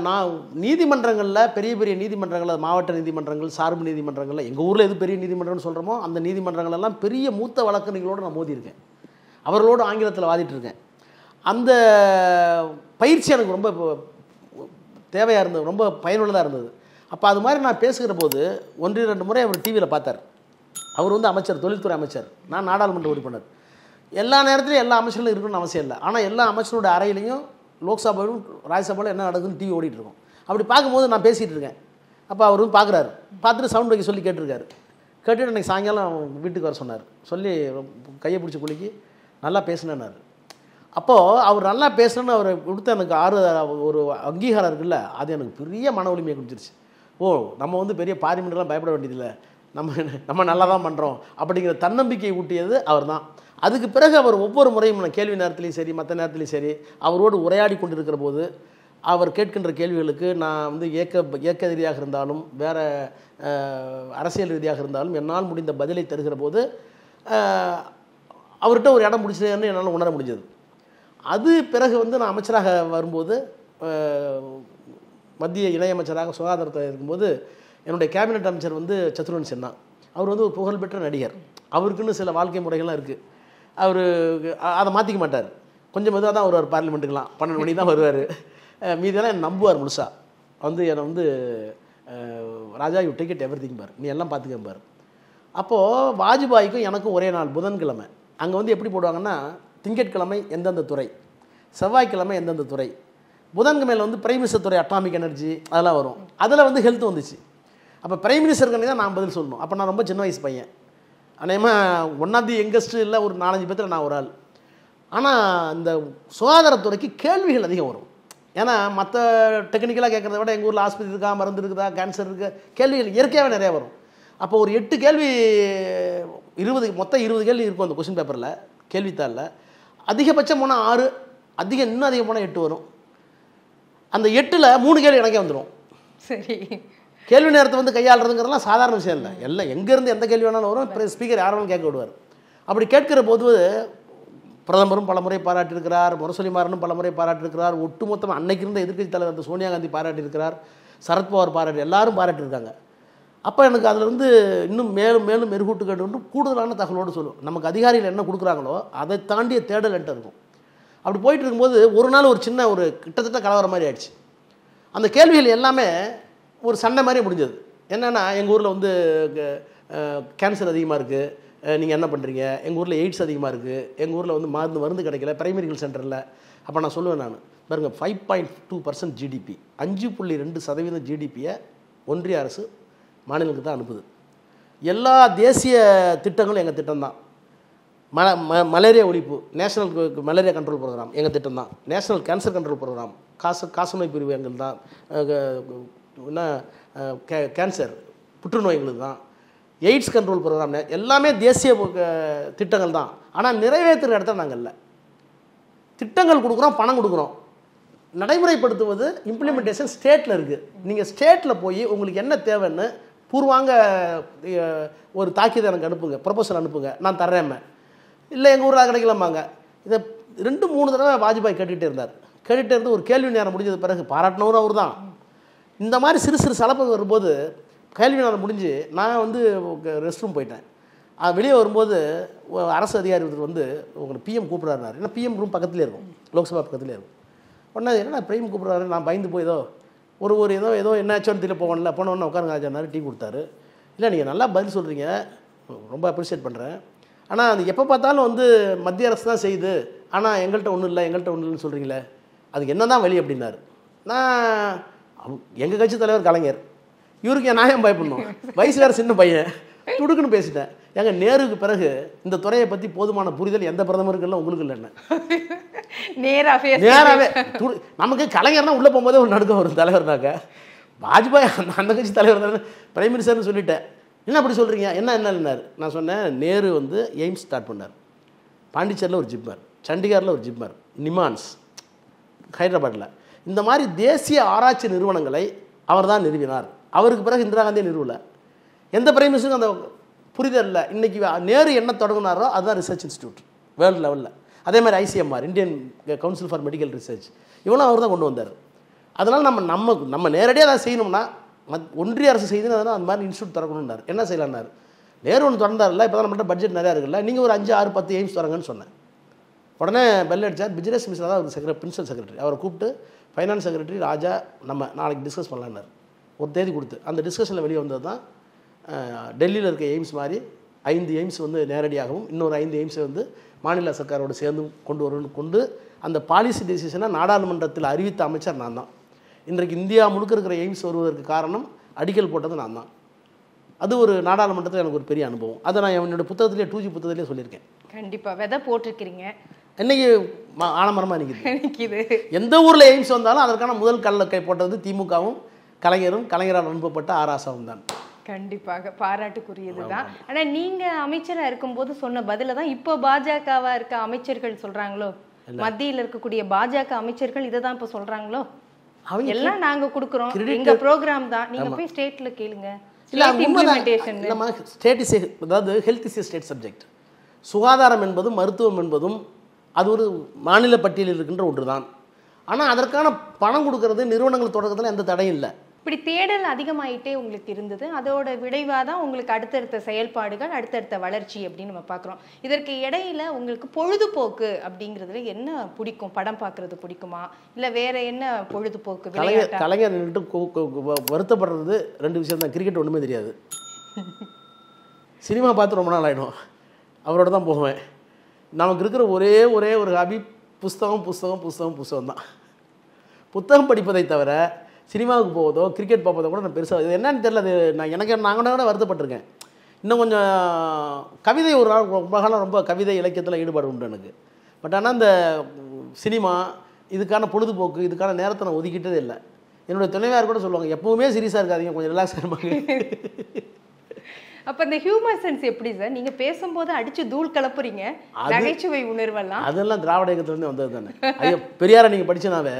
நான் நீதிமன்றங்களில் பெரிய பெரிய நீதிமன்றங்கள், மாவட்ட நீதிமன்றங்கள், சார்பு நீதிமன்றங்களில், எங்கள் ஊரில் எது பெரிய நீதிமன்றம்னு சொல்கிறோமோ அந்த நீதிமன்றங்களெல்லாம் பெரிய மூத்த வழக்கறிஞர்களோடு நான் மோதியிருக்கேன். அவர்களோடு ஆங்கிலத்தில் வாதிட்டுருக்கேன். அந்த பயிற்சி எனக்கு ரொம்ப தேவையாக இருந்தது, ரொம்ப பயனுள்ளதாக இருந்தது. அப்போ அது மாதிரி நான் பேசுகிற போது 1-2 முறை அவர் டிவியில் பார்த்தார். அவர் வந்து அமைச்சர், தொழில்துறை அமைச்சர், நான் நாடாளுமன்ற உறுப்பினர். எல்லா நேரத்துலையும் எல்லா அமைச்சர்களும் இருக்கணும்னு அவசியம் இல்லை. ஆனால் எல்லா அமைச்சரோட அறையிலையும் லோக்சபாவிலும் ராஜ்யசபாவில் என்ன நடக்குதுன்னு டிவி ஓடிட்டு இருக்கோம். அப்படி பார்க்கும்போது நான் பேசிகிட்டு இருக்கேன். அப்போ அவர் வந்து பார்க்குறாரு, பார்த்துட்டு சவுண்ட் வைக்க சொல்லி கேட்டிருக்காரு. கேட்டுட்டு எனக்கு சாயங்காலம் வீட்டுக்கு வர சொன்னார். சொல்லி கையை பிடிச்சி குலுக்கி நல்லா பேசினேன்னாரு. அப்போது அவர் நல்லா பேசணுன்னு அவரை கொடுத்து எனக்கு ஒரு அங்கீகாரம் இருக்குல்ல, அது எனக்கு பெரிய மன வலிமையை கொடுத்துருச்சு. ஓ, நம்ம வந்து பெரிய பார்லிமெண்ட்லாம் பயப்பட வேண்டியதில்லை, நம்ம நல்லா தான் பண்ணுறோம் அப்படிங்கிற தன்னம்பிக்கை ஊட்டியது அவர் தான். அதுக்கு பிறகு அவர் ஒவ்வொரு முறையும் நான் கேள்வி நேரத்துலையும் சரி மற்ற நேரத்துலையும் சரி அவரோடு உரையாடி கொண்டிருக்கிற போது அவர் கேட்கின்ற கேள்விகளுக்கு நான் வந்து இயக்க ரீதியாக இருந்தாலும் வேறு அரசியல் ரீதியாக இருந்தாலும் என்னால் முடிந்த பதிலை தருகிற போது அவர்கிட்ட ஒரு இடம் முடிச்சதுன்னு என்னால் உணர முடிஞ்சது. அது பிறகு வந்து நான் அமைச்சராக வரும்போது, மத்திய இணையமைச்சராக சுகாதாரத்தை இருக்கும்போது என்னுடைய கேபினெட் அமைச்சர் வந்து சத்ருகன் சின்ஹா. அவர் வந்து ஒரு புகழ்பெற்ற நடிகர். அவருக்குன்னு சில வாழ்க்கை முறைகள்லாம் இருக்குது. அவர் அதை மாற்றிக்க மாட்டார். கொஞ்சம் மெதுவாக தான் வருவார் பார்லிமெண்ட்டுக்கெலாம், 12 மணி தான் வருவார். மீதெல்லாம் என்னை நம்புவார் முழுசாக. வந்து என்னை வந்து ராஜா யூ டேக் இட் எவ்ரிதிங் பார், நீ எல்லாம் பார்த்துக்க பார். அப்போது வாஜ்பாய்க்கும் எனக்கும் ஒரே நாள் புதன்கிழமை. அங்கே வந்து எப்படி போடுவாங்கன்னா, திங்கட்கிழமை எந்தெந்த துறை, செவ்வாய்க்கிழமை எந்தெந்த துறை, புதன்கிழமையில் வந்து பிரைம் மினிஸ்டர் துறை, அட்டாமிக் எனர்ஜி அதெல்லாம் வரும். அதில் வந்து ஹெல்த் வந்துச்சு. அப்போ பிரைம் மினிஸ்டருக்கு தான் நான் பதில் சொல்லணும். அப்போ நான் ரொம்ப சின்ன வயசு பையன், அநேகமாக ஒன் ஆஃப் தி யங்கஸ்ட்டு இல்லை, ஒரு 4-5 பேர்த்தில் நான் ஒரு ஆள். ஆனால் இந்த சுகாதாரத்துறைக்கு கேள்விகள் அதிகம் வரும். ஏன்னா மற்ற டெக்னிக்கலாக கேட்குறத விட எங்கள் ஊரில் ஆஸ்பத்திரி இருக்கா, மருந்து இருக்குதா, கேன்சர் இருக்குது, கேள்விகள் இயற்கையாகவே நிறையா வரும். அப்போ ஒரு 8 கேள்வி 20 மொத்தம் 20 கேள்வி இருக்கும் அந்த கொஸ்டின் பேப்பரில், கேள்வித்தாளில். அதிகபட்சம் போனால் 6, இன்னும் அதிகம் போனால் 8 வரும். அந்த 8ல் 3 கேள்வி எனக்கே வந்துடும். சரி, கேள்வி நேரத்தை வந்து கையாளுறதுங்கிறதுலாம் சாதாரண விஷயம் இல்லை. எல்லாம் எங்கேருந்து எந்த கேள்வி வேணாலும் வரும், ஸ்பீக்கர் யாரும் கேட்க விடுவார். அப்படி கேட்கிற போது பிரதமரும் பலமுறை பாராட்டியிருக்கிறார், முரசொலிமாறனும் பலமுறை பாராட்டியிருக்கிறார், ஒட்டுமொத்தமாக அன்னைக்கு இருந்த எதிர்க்கட்சி தலைவர் சோனியா காந்தி பாராட்டியிருக்கிறார், சரத்பவார் பாராட்டி, எல்லாரும் பாராட்டியிருக்காங்க. அப்போ எனக்கு அதில் வந்து இன்னும் மேலும் மேலும் மெருகூட்டு கேட்டு கூடுதலான தகவலோடு சொல்லுவோம். நமக்கு அதிகாரிகள் என்ன கொடுக்குறாங்களோ அதை தாண்டிய தேடல் என்கிட்ட இருக்கும். அப்படி போயிட்டு இருக்கும்போது ஒரு நாள் ஒரு சின்ன ஒரு கிட்டத்தட்ட கலவரம் மாதிரி ஆயிடுச்சு. அந்த கேள்விகள் எல்லாமே ஒரு சண்டை மாதிரி முடிஞ்சது. என்னென்னா, எங்கள் ஊரில் வந்து கேன்சர் அதிகமாக இருக்குது, நீங்கள் என்ன பண்ணுறீங்க? எங்கள் ஊரில் எய்ட்ஸ் அதிகமாக இருக்குது, எங்கள் ஊரில் வந்து மருந்து கிடைக்கல, பிரைமரி ஹெல்த் சென்டரில். அப்போ நான் சொல்லுவேன், நான் பாருங்கள் 5.2% ஜிடிபி, 5.2% ஜிடிபியை ஒன்றிய அரசு மாநிலங்களுக்கு தான் அனுப்புது. எல்லா தேசிய திட்டங்களும் எங்கள் திட்டம் தான். மலேரியா ஒழிப்பு, நேஷனல் மலேரியா கண்ட்ரோல் ப்ரோக்ராம் எங்கள் திட்டம் தான். நேஷனல் கேன்சர் கண்ட்ரோல் ப்ரோக்ராம், காசநோய் பிரிவு எங்கள் தான். என்ன கேன்சர் புற்றுநோய் எங்களுக்கு தான். எய்ட்ஸ் கண்ட்ரோல் ப்ரோக்ராம் எல்லாமே தேசிய திட்டங்கள் தான். ஆனால் நிறைவேற்றுற இடத்துல நாங்கள் இல்லை. திட்டங்கள் கொடுக்குறோம், பணம் கொடுக்குறோம், நடைமுறைப்படுத்துவது இம்ப்ளிமெண்டேஷன் ஸ்டேட்டில் இருக்குது. நீங்கள் ஸ்டேட்டில் போய் உங்களுக்கு என்ன தேவைன்னு பூர்வாங்க ஒரு தாக்கீதை எனக்கு அனுப்புங்க, ப்ரொபோசல் அனுப்புங்க, நான் தர்றேன். இல்லை எங்கள் ஊரில் கிடைக்கலாமாங்க. இதை 2-3 தடவை வாஜ்பாய் கேட்டுகிட்டே இருந்தார். கேட்டுகிட்டே இருந்து ஒரு கேள்வி நேரம் முடிஞ்சது பிறகு பாராட்டினவரும் அவர் தான். இந்த மாதிரி சிறு சிறு சலப்பு வரும்போது கேள்வி நேரம் முடிஞ்சு நான் வந்து ரெஸ்ட் ரூம் போயிட்டேன். வெளியே வரும்போது அரசு அதிகாரி வந்து உங்களை பிஎம் கூப்பிட்றாருனாரு. ஏன்னா பிஎம் ரூம் பக்கத்துலேயே இருக்கும், லோக்சபா பக்கத்துலேயே இருக்கும். உடனே என்னடா பிரைம் கூப்பிட்றாரு, நான் பயந்து போய் ஏதோ என்னாச்சோன்னு தெரியல போகணும்ல, போனோடனே உட்காருங்க ஆச்சாரு, டீ கொடுத்தாரு. இல்லை நீங்கள் நல்லா பதில் சொல்கிறீங்க, ரொம்ப அப்ரிஷியேட் பண்ணுறேன். ஆனால் அது எப்போ பார்த்தாலும் வந்து மத்திய அரசு தான் செய்யுது, ஆனால் எங்கள்கிட்ட ஒன்றும் இல்லைன்னு சொல்கிறீங்களே, அதுக்கு என்ன தான் வழி அப்படின்னாரு. நான் எங்கள் கட்சி தலைவர் கலைஞர், இவருக்கு என் நியாயம் பயப்படணும், வயசு வேறு சின்ன பையன், துடுக்குன்னு பேசிட்டேன். எங்கள் நேருக்கு பிறகு இந்த துறையை பற்றி போதுமான புரிதல் எந்த பிரதமருக்கு இல்லை, உங்களுக்கு இல்லை. என்ன நேராகவே நமக்கு கலைஞர்னா உள்ளே போகும்போதே ஒரு நடுக்கம் வரும். தலைவர்னாக்க வாஜ்பாய் அந்த கட்சி தலைவர் தானே, பிரைம் மினிஸ்டர்னு சொல்லிட்டேன். என்ன அப்படி சொல்கிறீங்க, என்னன்னாரு. நான் சொன்னேன், நேரு வந்து எய்ம்ஸ் ஸ்டார்ட் பண்ணார், பாண்டிச்சேரியில் ஒரு ஜிப்மர், சண்டிகாரில் ஒரு ஜிப்மர், நிமான்ஸ் ஹைதராபாத்தில். இந்த மாதிரி தேசிய ஆராய்ச்சி நிறுவனங்களை அவர் தான் நிறுவினார். அவருக்கு பிறகு இந்திரா காந்தியை நிறுவலை. எந்த பிரைம் மினிஸ்டருக்கும் அந்த புரிதல் இல்லை. இன்றைக்கி நேரு என்ன தொடங்கினாரோ அதுதான் ரிசர்ச் இன்ஸ்டியூட் வேர்ல்டு லெவலில். அதே மாதிரி ICMR, Indian council for medical research, இவனும் அவர் தான் கொண்டு வந்தார். அதனால் நம்ம நேரடியாக அதை செய்யணும்னா ஒன்றிய அரசு செய்துன்னா அந்த மாதிரி இன்ஸ்டியூட் திறக்கணுன்னார். என்ன செய்யலான்னாரு, நேரு ஒன்று திறந்தார்ல, இப்போ தான் நம்மகிட்ட பட்ஜெட் நிறையா இருக்குல்ல, நீங்கள் ஒரு 5, 6, 10 எய்ம்ஸ் திறங்கன்னு சொன்னேன். உடனே பெல் அடித்தார். பிஜினஸ் மிஸ்ரா தான் அவர் பிரின்சிபல் செக்ரட்டரி, அவரை கூப்பிட்டு ஃபைனான்ஸ் செக்ரட்டரி ராஜா நம்ம நாளைக்கு டிஸ்கஸ் பண்ணலான்னார். ஒரு தேதி கொடுத்து அந்த டிஸ்கஷனில் வெளியே வந்தது தான் டெல்லியில் இருக்க எய்ம்ஸ் மாதிரி 5 எய்ம்ஸ் வந்து நேரடியாகவும் இன்னொரு 5 எய்ம்ஸை வந்து மாநில சர்க்காரோடு சேர்ந்து கொண்டு அந்த பாலிசி டெசிஷனை நாடாளுமன்றத்தில் அறிவித்த அமைச்சர் நான் தான். இன்றைக்கு இந்தியா முழுக்க இருக்கிற எய்ம்ஸ் வருவதற்கு காரணம் அடிக்கல் போட்டது நான் தான். அது ஒரு நாடாளுமன்றத்தில் எனக்கு ஒரு பெரிய அனுபவம். அதை நான் என்னோட புத்தகத்திலே 2G புத்தகத்திலே சொல்லியிருக்கேன். கண்டிப்பாக விதை போட்டிருக்கிறீங்க. இன்னைக்கு ஆலமரமாக நிற்கிது. எந்த ஊரில் எய்ம்ஸ் வந்தாலும் அதற்கான முதல் கை போட்டது திமுகவும் கலைஞரால் அனுப்பப்பட்ட ஆராசாவும் தான். கண்டிப்பாக பாராட்டுக்குரியது தான். ஆனால் நீங்கள் அமைச்சராக இருக்கும்போது சொன்ன பதில தான் இப்போ பாஜகவாக இருக்க அமைச்சர்கள் சொல்கிறாங்களோ, மத்தியில் இருக்கக்கூடிய பாஜக அமைச்சர்கள் இதை தான் இப்போ சொல்கிறாங்களோ, எல்லாம் நாங்கள் கொடுக்குறோம், எங்கள் ப்ரோக்ராம் தான், நீங்கள் போய் ஸ்டேட்டில் கேளுங்க. அதாவது ஹெல்த் இஸ் ஸ்டேட் சப்ஜெக்ட். சுகாதாரம் என்பதும் மருத்துவம் என்பதும் அது ஒரு மாநில பட்டியலில் இருக்கின்ற ஒன்று தான். ஆனால் அதற்கான பணம் கொடுக்கறது நிறுவனங்கள் தொடக்கத்தில் எந்த தடையும் இல்லை. இப்படி தேடல் அதிகமாயிட்டே உங்களுக்கு இருந்தது, அதோட விளைவாக தான் உங்களுக்கு அடுத்தடுத்த செயல்பாடுகள், அடுத்தடுத்த வளர்ச்சி அப்படின்னு நம்ம பார்க்குறோம். இதற்கு இடையில உங்களுக்கு பொழுதுபோக்கு அப்படிங்கிறதுல என்ன பிடிக்கும்? படம் பார்க்குறது பிடிக்குமா, இல்லை வேற என்ன பொழுதுபோக்கு? கலைஞர் வருத்தப்படுறது 2 விஷயம் தான். கிரிக்கெட் ஒன்றுமே தெரியாது, சினிமா பார்த்து ரொம்ப நாள் ஆகிடும், அவரோட தான் போவேன். நமக்கு இருக்கிற ஒரே ஒரு ஹாபி புஸ்தகம் தான். புத்தகம் படிப்பதை தவிர சினிமாவுக்கு போவதோ கிரிக்கெட் பார்ப்பதோ கூட நான் பெருசாக இது என்னன்னு தெரியல. அது நாங்கள் கூட வருத்தப்பட்டிருக்கேன். இன்னும் கொஞ்சம் கவிதை ஒரு நாள் ரொம்ப காலம் ரொம்ப கவிதை இலக்கியத்தில் ஈடுபாடு உண்டு எனக்கு. பட் ஆனால் இந்த சினிமா இதுக்கான பொழுதுபோக்கு இதுக்கான நேரத்தை நான் ஒதுக்கிட்டதே இல்லை. என்னுடைய துணைவியார் கூட சொல்லுவாங்க, எப்பவுமே சீரியஸாக இருக்காதீங்க, கொஞ்சம் ரிலாக்ஸாக இருப்பாங்க. அப்போ இந்த ஹியூமர் சென்ஸ் எப்படி சார்? நீங்கள் பேசும்போது அடித்து தூள் கலப்புறீங்க, நகைச்சுவை உணர்வெல்லாம் அதெல்லாம் திராவிட இயக்கத்துலேருந்து வந்தது தானே. ஐயோ, பெரியாரை நீங்கள் படிச்சனாவே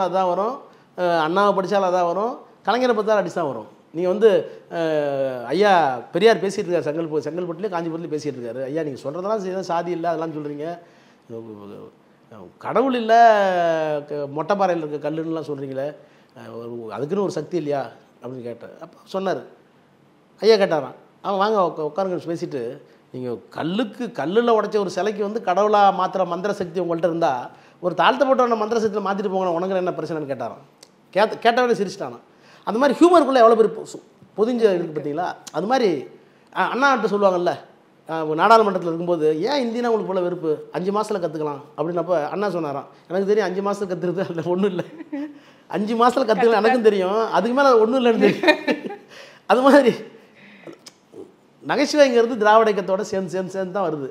அதுதான் வரும், அண்ணாவை படித்தாலும் அதான் வரும், கலைஞரை பார்த்தா அடிச்சு தான் வரும். நீங்கள் வந்து ஐயா பெரியார் பேசிகிட்டு இருக்காரு, செங்கல்பட்டுலேயே காஞ்சிபுரத்துலேயும் பேசிகிட்டு இருக்காரு. ஐயா நீங்கள் சொல்கிறதெல்லாம் சாதி இல்லை அதெல்லாம் சொல்கிறீங்க, கடவுள் இல்லை மொட்டைப்பாறையில் இருக்க கல்லுன்னெலாம் சொல்கிறீங்களே, அதுக்குன்னு ஒரு சக்தி இல்லையா அப்படின்னு கேட்டேன். அப்போ சொன்னார், ஐயா கேட்டாரான், அவன் வாங்க உட்காருங்க பேசிவிட்டு, நீங்கள் கல்லில் உடைச்ச ஒரு சிலைக்கு வந்து கடவுளாக மாத்திர மந்திர சக்தி உங்கள்கிட்ட இருந்தால் ஒரு தாழ்த்தப்பட்டவன மந்திர சக்தியில் மாற்றிட்டு போங்க, உனக்கு என்ன பிரச்சனைன்னு கேட்டாரான். கேட்டவனே சிரிச்சிட்டானா. அந்த மாதிரி ஹியூமருக்குள்ளே எவ்வளோ பேர் பொதிஞ்ச இருக்குது பார்த்தீங்களா. அது மாதிரி அண்ணாட்ட சொல்லுவாங்கல்ல, நாடாளுமன்றத்தில் இருக்கும்போது ஏன் இந்தியனா உங்களுக்கு போல வெறுப்பு, 5 மாதத்தில் கற்றுக்கலாம் அப்படின்னப்போ அண்ணா சொன்னாராம், எனக்கு தெரியும் 5 மாதத்தில் கற்றுறது அதில் ஒன்றும் இல்லை, 5 மாதத்தில் கற்றுக்கலாம் எனக்கும் தெரியும், அதுக்கு மேலே ஒன்றும் இல்லைன்னு தெரியும். அது மாதிரி நகைச்சுவைங்கிறது திராவிட இயக்கத்தோடு சேர்ந்து தான் வருது.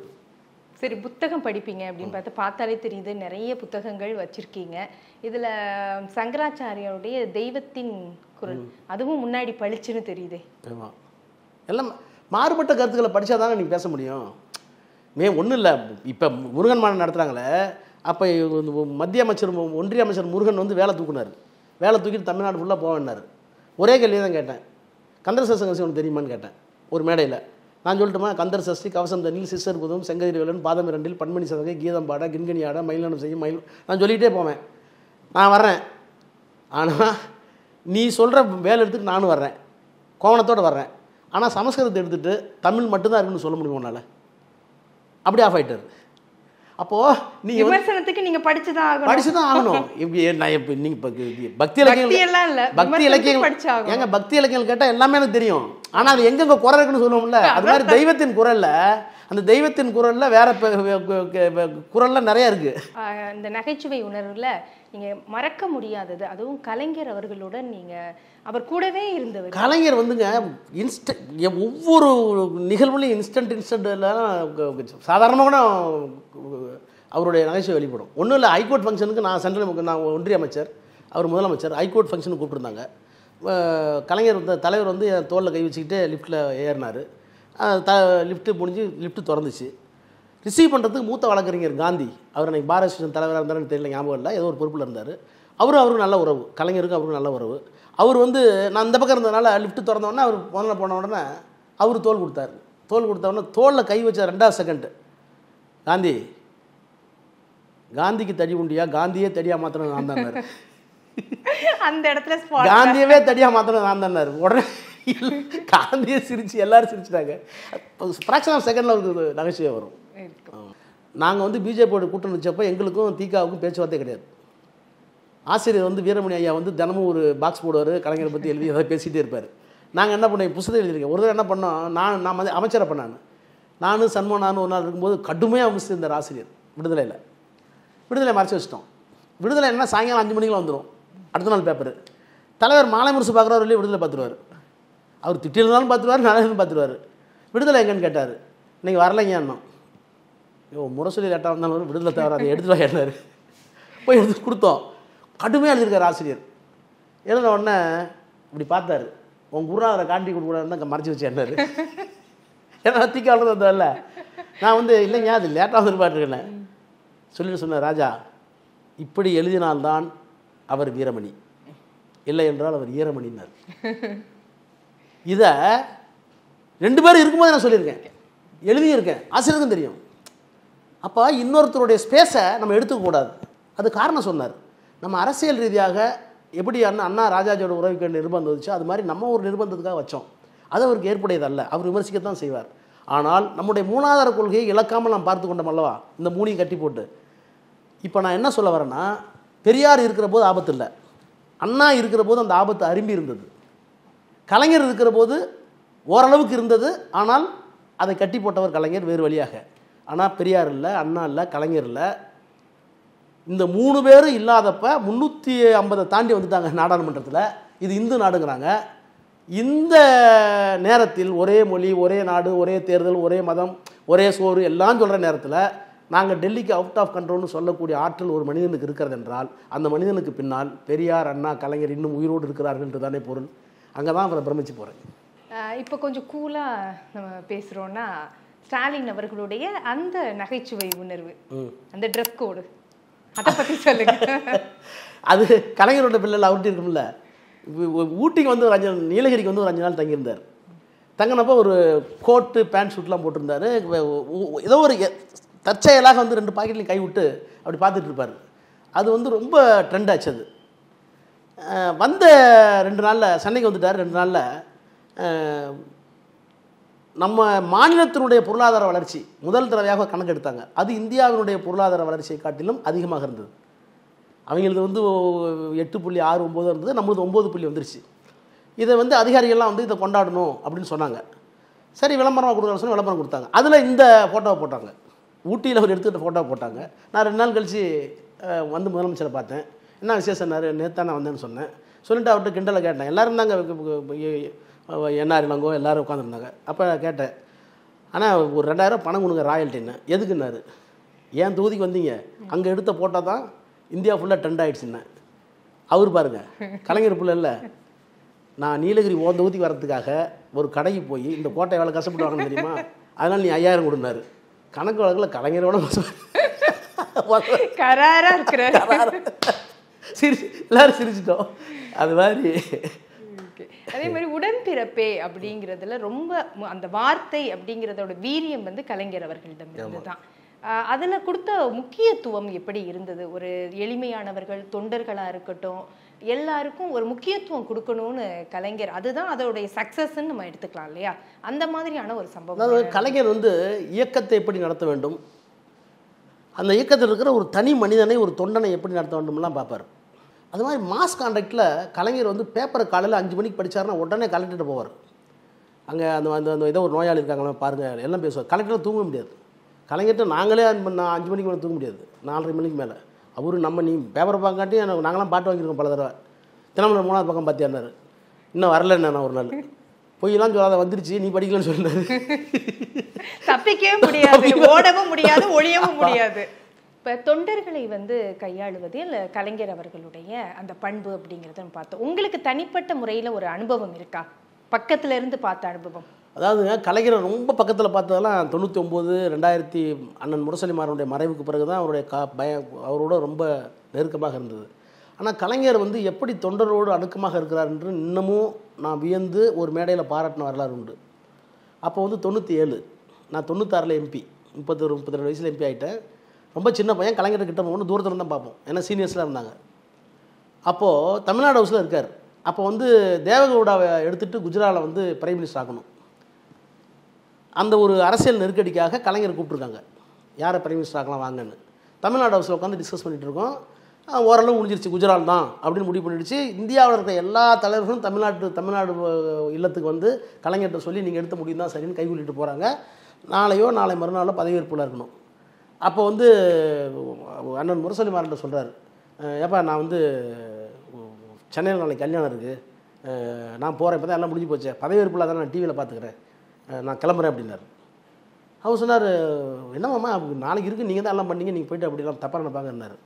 சரி, புத்தகம் படிப்பீங்க அப்படின்னு பார்த்தாலே தெரியுது, நிறைய புத்தகங்கள் வச்சுருக்கீங்க. இதில் சங்கராச்சாரியோடைய தெய்வத்தின் குரல் அதுவும் முன்னாடி பளிச்சுன்னு தெரியுதே. ஆமாம், எல்லாம் மாறுபட்ட கருத்துக்களை படித்தா தானே நீங்கள் பேச முடியும். ஒன்றும் இல்லை, இப்போ முருகன் மாநாடு நடத்துகிறாங்களே, அப்போ மத்திய அமைச்சர் ஒன்றிய அமைச்சர் முருகன் வந்து வேலை தூக்குனார். வேலை தூக்கிட்டு தமிழ்நாடு ஃபுல்லாக போவேன்னார். ஒரே கேள்வி தான் கேட்டேன், கந்தர் சஷ்டி ஒன்று தெரியுமான்னு கேட்டேன் ஒரு மேடையில். நான் சொல்லட்டுமா, கந்தர் சஷ்டி, கவசம் தண்ணில், சிஸ்டர் புதம், செங்கதிரி வேலன், பாதம் இரண்டில், பன்மணி சதகை, கீதம் பாட, கிண்கணி ஆட, மயிலானம் செய்யும் மயில், நான் சொல்லிகிட்டே போவேன். நான் வர்றேன், ஆனால் நீ சொல்கிற வேலை எடுத்துட்டு நானும் வர்றேன், கோவணத்தோடு வர்றேன். ஆனால் சமஸ்கிருதத்தை எடுத்துகிட்டு தமிழ் மட்டும்தான் இருக்குன்னு சொல்ல முடியும் உன்னால். அப்படி ஆஃப் ஆகிட்டார். அப்போது நீங்கள் விமர்சனத்துக்கு நீங்கள் படிச்சு தான் ஆகணும். நான் இப்போ நீங்கள் இப்போ பக்தி இலக்கியங்கள் ஏங்க பக்தி இலக்கியங்கள் கேட்டால் எல்லாமே எனக்கு தெரியும், ஆனால் அது எங்கெங்கே குரல் இருக்குன்னு சொல்லுவோம்ல, அது மாதிரி தெய்வத்தின் குரலில், அந்த தெய்வத்தின் குரலில் வேற குரலில் நிறையா இருக்குது. இந்த நகைச்சுவை உணர்வில் நீங்கள் மறக்க முடியாதது, அதுவும் கலைஞர் அவர்களுடன் நீங்கள் அவர் கூடவே இருந்தவர். கலைஞர் வந்துங்க ஒவ்வொரு நிகழ்வுலையும் இன்ஸ்டன்ட்லாம் சாதாரணமாக அவருடைய நகைச்சுவை வெளிப்படும். ஒன்றும் இல்லை, ஹைகோர்ட் ஃபங்க்ஷனுக்கு நான் ஒன்றிய அமைச்சர், அவர் முதலமைச்சர், ஹைகோர்ட் ஃபங்க்ஷனுக்கு கூப்பிட்டுருந்தாங்க. கலைஞர் தலைவர் வந்து என் தோளில் கை வச்சுக்கிட்டு லிஃப்ட்டில் ஏறினார். லிஃப்ட்டு முடிஞ்சு லிஃப்ட்டு திறந்துச்சு. ரிசீவ் பண்ணுறதுக்கு மூத்த வழக்கறிஞர் காந்தி, அவர் அன்றைக்கி பாரத ஸ்டேஷன் தலைவராக இருந்தாருன்னு தெரியல, ஞாபகம் இல்லை, ஏதோ ஒரு பொறுப்பில் இருந்தார். அவருக்கு நல்ல உறவு, கலைஞருக்கு அவருக்கு நல்ல உறவு. அவர் வந்து நான் இந்த பக்கம் இருந்ததுனால லிஃப்ட்டு திறந்தோடனே அவர் முதல்ல போன உடனே அவர் தோல் கொடுத்தார். தோல் கொடுத்தவொடனே தோளில் கை வச்ச 2வது செகண்டு காந்திக்கு தடி உண்டியா, காந்தியே தடியாக மாத்திரம் நான் தானார். அந்த இடத்துல காந்தியவே தடியாக மாத்திரம் நான் தானார். உடனே காந்தியை சிரிச்சு எல்லாரும் சிரிச்சிட்டாங்க. ஃப்ராக்ஷன் ஆஃப் செகண்டில் ஒரு நகைச்சுவை வரும். நாங்கள் வந்து பிஜேபியோட கூட்டம் வச்சப்போ எங்களுக்கும் திகாவுக்கும் பேச்சுவார்த்தை கிடையாது. ஆசிரியர் வந்து வீரமணி ஐயா வந்து தினமும் ஒரு பாக்ஸ் போடுவார், கலைஞரை பற்றி எழுதி ஏதாவது பேசிகிட்டே இருப்பார். நாங்கள் என்ன பண்ணோம், புத்தகம் எழுதியிருக்கேன். ஒரு தடவை என்ன பண்ணோம், நான் வந்து அமைச்சரை பண்ணான், நானும் சண்முகனானு ஒரு நாள் இருக்கும்போது கடுமையாக விமர்சித்திருந்தார் ஆசிரியர். விடுதலை மறைச்சி வச்சிட்டோம். விடுதலை என்ன சாயங்காலம் 5 மணிக்கெலாம் வந்துடும், அடுத்த நாள் பேப்பர். தலைவர் மாலை முரசு பார்க்குறவர் இல்லையே விடுதலை பார்த்துருவார். அவர் திட்டிருந்தாலும் பார்த்துருவார், நாளையும் பார்த்துருவார். விடுதலை எங்கன்னு கேட்டார், இன்றைக்கி வரலைங்க அண்ணன். முரசொலி லேட்டாக வந்தாலும் விடுதலை தவிர அதை எடுத்துகிட்டு வா கேட்டார். போய் எடுத்து கொடுத்தோம். கடுமையாக எழுதியிருக்கார் ஆசிரியர். எழுதின உடனே இப்படி பார்த்தாரு, உன் குருநாதரை காண்டி கொடுக்கூடாதுன்னு தான் மறைச்சி வச்சு என்னார். ஏன்னா தீக்காவது வந்ததில்ல. நான் வந்து இல்லைங்க அது லேட்டாக வந்துருப்பாட்டுருக்கேன் சொல்லிட்டு சொன்னேன், ராஜா இப்படி எழுதினால்தான் அவர் வீரமணி, இல்லை என்றால் அவர் ஈரமணினார். இதை 2 பேரும் இருக்கும்போது நான் சொல்லியிருக்கேன், எழுதியிருக்கேன், ஆசிரியருக்கும் தெரியும். அப்போ இன்னொருத்தருடைய ஸ்பேஸை நம்ம எடுத்துக்கக்கூடாது. அது காரணம் சொன்னார். நம்ம அரசியல் ரீதியாக எப்படி அண்ணா ராஜாஜியோட உறவுக்கு நிர்பந்தம் வந்துச்சோ அது மாதிரி நம்ம ஒரு நிர்பந்தத்துக்காக வச்சோம். அது அவருக்கு ஏற்புடையதல்ல, அவர் விமர்சிக்கத்தான் செய்வார். ஆனால் நம்முடைய மூலாதார கொள்கையை இழக்காமல் நாம் பார்த்து கொண்டோம் அல்லவா, இந்த 3ஐயும் கட்டி போட்டு. இப்போ நான் என்ன சொல்ல வரேன்னா, பெரியார் இருக்கிற போது ஆபத்து இல்லை, அண்ணா இருக்கிற போது அந்த ஆபத்து அரும்பி இருந்தது. கலைஞர் இருக்கிற போது ஓரளவுக்கு இருந்தது, ஆனால் அதை கட்டி போட்டவர் கலைஞர் வேறு வழியாக. ஆனால் பெரியார் இல்லை, அண்ணா இல்லை, கலைஞர் இல்லை. இந்த 3 பேரும் இல்லாதப்ப 350 தாண்டி வந்துட்டாங்க நாடாளுமன்றத்தில். இது இந்து நாடுங்கிறாங்க. இந்த நேரத்தில் ஒரே மொழி, ஒரே நாடு, ஒரே தேர்தல், ஒரே மதம், ஒரே சோறு எல்லாம் சொல்கிற நேரத்தில் நாங்கள் டெல்லிக்கு அவுட் ஆஃப் கண்ட்ரோல்னு சொல்லக்கூடிய ஆற்றல் ஒரு மனிதனுக்கு இருக்கிறது என்றால் அந்த மனிதனுக்கு பின்னால் பெரியார், அண்ணா, கலைஞர் இன்னும் உயிரோடு இருக்கிறார்கள் என்று தானே பொருள். அங்கே தான் அவரை பிரமிச்சு போகிறேன். இப்போ கொஞ்சம் கூலாக நம்ம பேசுகிறோன்னா, ஸ்டாலின் அவர்களுடைய அந்த நகைச்சுவை உணர்வு, அந்த ட்ரெஸ் கோடு, அதை பற்றி சொல்லுங்க. அது கலைஞரோட பிள்ளைல அவர்கிட்ட இருக்கும்ல, ஊட்டிக்கு வந்து ஒரு 5 நீலகிரிக்கு வந்து ஒரு 5 நாள் தங்கியிருந்தார். தங்கினப்போ ஒரு கோட்டு பேண்ட் ஷூட்லாம் போட்டிருந்தார். ஏதோ ஒரு தற்செயலாக வந்து 2 பாக்கெட்லையும் கை விட்டு அப்படி பார்த்துட்டு இருப்பார். அது வந்து ரொம்ப ட்ரெண்ட் ஆச்சு. அது வந்த 2 நாளில் சென்னைக்கு வந்துட்டார். 2 நாளில் நம்ம மாநிலத்தினுடைய பொருளாதார வளர்ச்சி முதல் தடவையாக கணக்கு எடுத்தாங்க. அது இந்தியாவினுடைய பொருளாதார வளர்ச்சியை காட்டிலும் அதிகமாக இருந்தது. அவங்களுக்கு வந்து 8.69 இருந்தது, நம்மளுது 9 வந்துருச்சு. இதை வந்து அதிகாரிகள்லாம் வந்து இதை கொண்டாடணும் அப்படின்னு சொன்னாங்க. சரி விளம்பரமாக கொடுக்குறாங்க சொன்னால் விளம்பரம் கொடுத்தாங்க. அதில் இந்த ஃபோட்டோவை போட்டாங்க. ஊட்டியில் அவர் எடுத்துக்கிட்ட ஃபோட்டோவை போட்டாங்க. நான் 2 நாள் கழித்து வந்து முதலமைச்சரை பார்த்தேன். என்ன விசேஷம்னாரு, நேற்று நான் வந்தேன்னு சொன்னேன். சொல்லிட்டு அவர்கிட்ட கிண்டலை கேட்டேன். எல்லோரும் தாங்க என்ஆர் இளங்கோ எல்லோரும் உட்காந்துருந்தாங்க. அப்போ கேட்டேன், ஆனால் ஒரு 2000 பணம் கொடுங்க ராயல்ட்டின்னு. எதுக்குன்னாரு, ஏன் தொகுதிக்கு வந்தீங்க, அங்கே எடுத்த ஃபோட்டோ தான் இந்தியா ஃபுல்லாக ட்ரெண்ட் ஆகிடுச்சுன்னு. அவர் பாருங்கள், கலைஞர் பிள்ளை இல்லை, நான் நீலகிரி தொகுதிக்கு வரதுக்காக ஒரு கடைக்கு போய் இந்த கோட்டை எவ்வளோ கஷ்டப்பட்டு வாங்கன்னு தெரியுமா, அதனால் நீ 5000 கொடுனாரு. கணக்கு வழக்கில் கலைஞரோட கராராக இருக்கிற எல்லாரும் சிரிச்சிட்டோம். அது மாதிரி அதே மாதிரி உடன்பிறப்பே அப்படிங்கிறதுல ரொம்ப அந்த வார்த்தை அப்படிங்கிறதோட வீரியம் வந்து கலைஞர் அவர்களிடம் இருந்துதான். அதில் கொடுத்த முக்கியத்துவம் எப்படி இருந்தது? ஒரு எளிமையானவர்கள் தொண்டர்களாக இருக்கட்டும், எல்லாருக்கும் ஒரு முக்கியத்துவம் கொடுக்கணும்னு கலைஞர், அதுதான் அதோடைய சக்ஸஸ்ன்னு நம்ம எடுத்துக்கலாம் இல்லையா? அந்த மாதிரியான ஒரு சம்பவம். அதாவது கலைஞர் வந்து இயக்கத்தை எப்படி நடத்த வேண்டும், அந்த இயக்கத்தில் இருக்கிற ஒரு தனி மனிதனை ஒரு தொண்டனை எப்படி நடத்த வேண்டும்லாம் பார்ப்பார். அது மாதிரி மாஸ் கான்டாக்டில் கலைஞர் வந்து பேப்பரை காலையில் 5 மணிக்கு படித்தாருன்னா உடனே கலெக்டர்கிட்ட போவார். அங்கே அந்த அந்த ஏதோ ஒரு நோயாளி இருக்காங்களா பாருங்கள் எல்லாம் பேசுவார். கலெக்டரில் தூங்க முடியாது. கலைஞர்கிட்ட நாங்களே 5 மணிக்கு மேலே தூங்க முடியாது, 4:30 மணிக்கு மேலே. அவரு நம்ம நீ பேப்பரை பார்க்காட்டி நாங்களாம் பாட்டு வாங்கியிருக்கோம் பல தடவை. தினமலர் 3வது பக்கம் பார்த்தியாரு, இன்னும் வரலன்னு நான் ஒரு நாள் பொய்யெல்லாம் சொல்லாத வந்துருச்சு நீ படிக்கலன்னு சொன்னார். தப்பிக்கவே முடியாது, ஓடவும் முடியாது, ஒழியவும் முடியாது. இப்போ தொண்டர்களை வந்து கையாளுவதில் கலைஞர் அவர்களுடைய அந்த பண்பு அப்படிங்கிறத பார்த்தோம். உங்களுக்கு தனிப்பட்ட முறையில் ஒரு அனுபவம் இருக்கா, பக்கத்துல இருந்து பார்த்த அனுபவம்? அதாவதுங்க, கலைஞரை ரொம்ப பக்கத்தில் பார்த்ததெல்லாம் 99 2000 அண்ணன் முரசொலிமாறனுடைய மறைவுக்கு பிறகு தான் அவருடைய அவரோட ரொம்ப நெருக்கமாக இருந்தது. ஆனால் கலைஞர் வந்து எப்படி தொண்டரோடு அணுக்கமாக இருக்கிறார் என்று இன்னமும் நான் வியந்து ஒரு மேடையில் பாராட்டின வரலாறு உண்டு. அப்போ வந்து 97, நான் 96 எம்பி, 32 வயசில் எம்பி ஆகிட்டேன். ரொம்ப சின்ன பையன். கலைஞர் கிட்ட போகணும், தூரத்தில் தான் பார்ப்போம், ஏன்னா சீனியர்ஸ்லாம் இருந்தாங்க. அப்போது தமிழ்நாடு ஹவுஸில் இருக்கார். அப்போ வந்து தேவகவுடாவை எடுத்துகிட்டு குஜராத்தில் வந்து பிரைம் மினிஸ்டர் ஆக்கணும். அந்த ஒரு அரசியல் நெருக்கடிக்காக கலைஞர் கூப்பிட்ருக்காங்க, யாரை பிரைம் மினிஸ்டர் ஆக்கலாம் வாங்கன்னு. தமிழ்நாடு ஹவுஸில் உட்காந்து டிஸ்கஸ் பண்ணிகிட்டு இருக்கோம். ஓரளவு முடிஞ்சிருச்சு, குஜராத் தான் அப்படின்னு முடிவு பண்ணிடுச்சு. இந்தியாவில் இருக்கிற எல்லா தலைவர்களும் தமிழ்நாடு இல்லத்துக்கு வந்து கலைஞர்கிட்ட சொல்லி நீங்கள் எடுத்த முடியும் தான் சரின்னு கைகூலிட்டு போகிறாங்க. நாளை மறுநாளோ பதவியேற்பில் இருக்கணும். அப்போ வந்து அண்ணன் முரசொலிமாறன்ட்ட சொல்கிறார், ஏப்பா நான் வந்து சென்னையில் நாளைக்கு கல்யாணம் இருக்குது, நான் போகிறேன், இப்போ தான் எல்லாம் முடிஞ்சு போச்சேன், பதவியேற்பில் தான் நான் டிவியில் பார்த்துக்கிறேன், நான் கிளம்புறேன் அப்படின்னாரு. அவர் சொன்னார், என்னம்மா நாளைக்கு இருக்குது, நீங்கள் தான் எல்லாம் பண்ணீங்க, நீங்கள் போய்ட்டு அப்படிலாம் தப்பாக நினைப்பாங்கன்னாரு.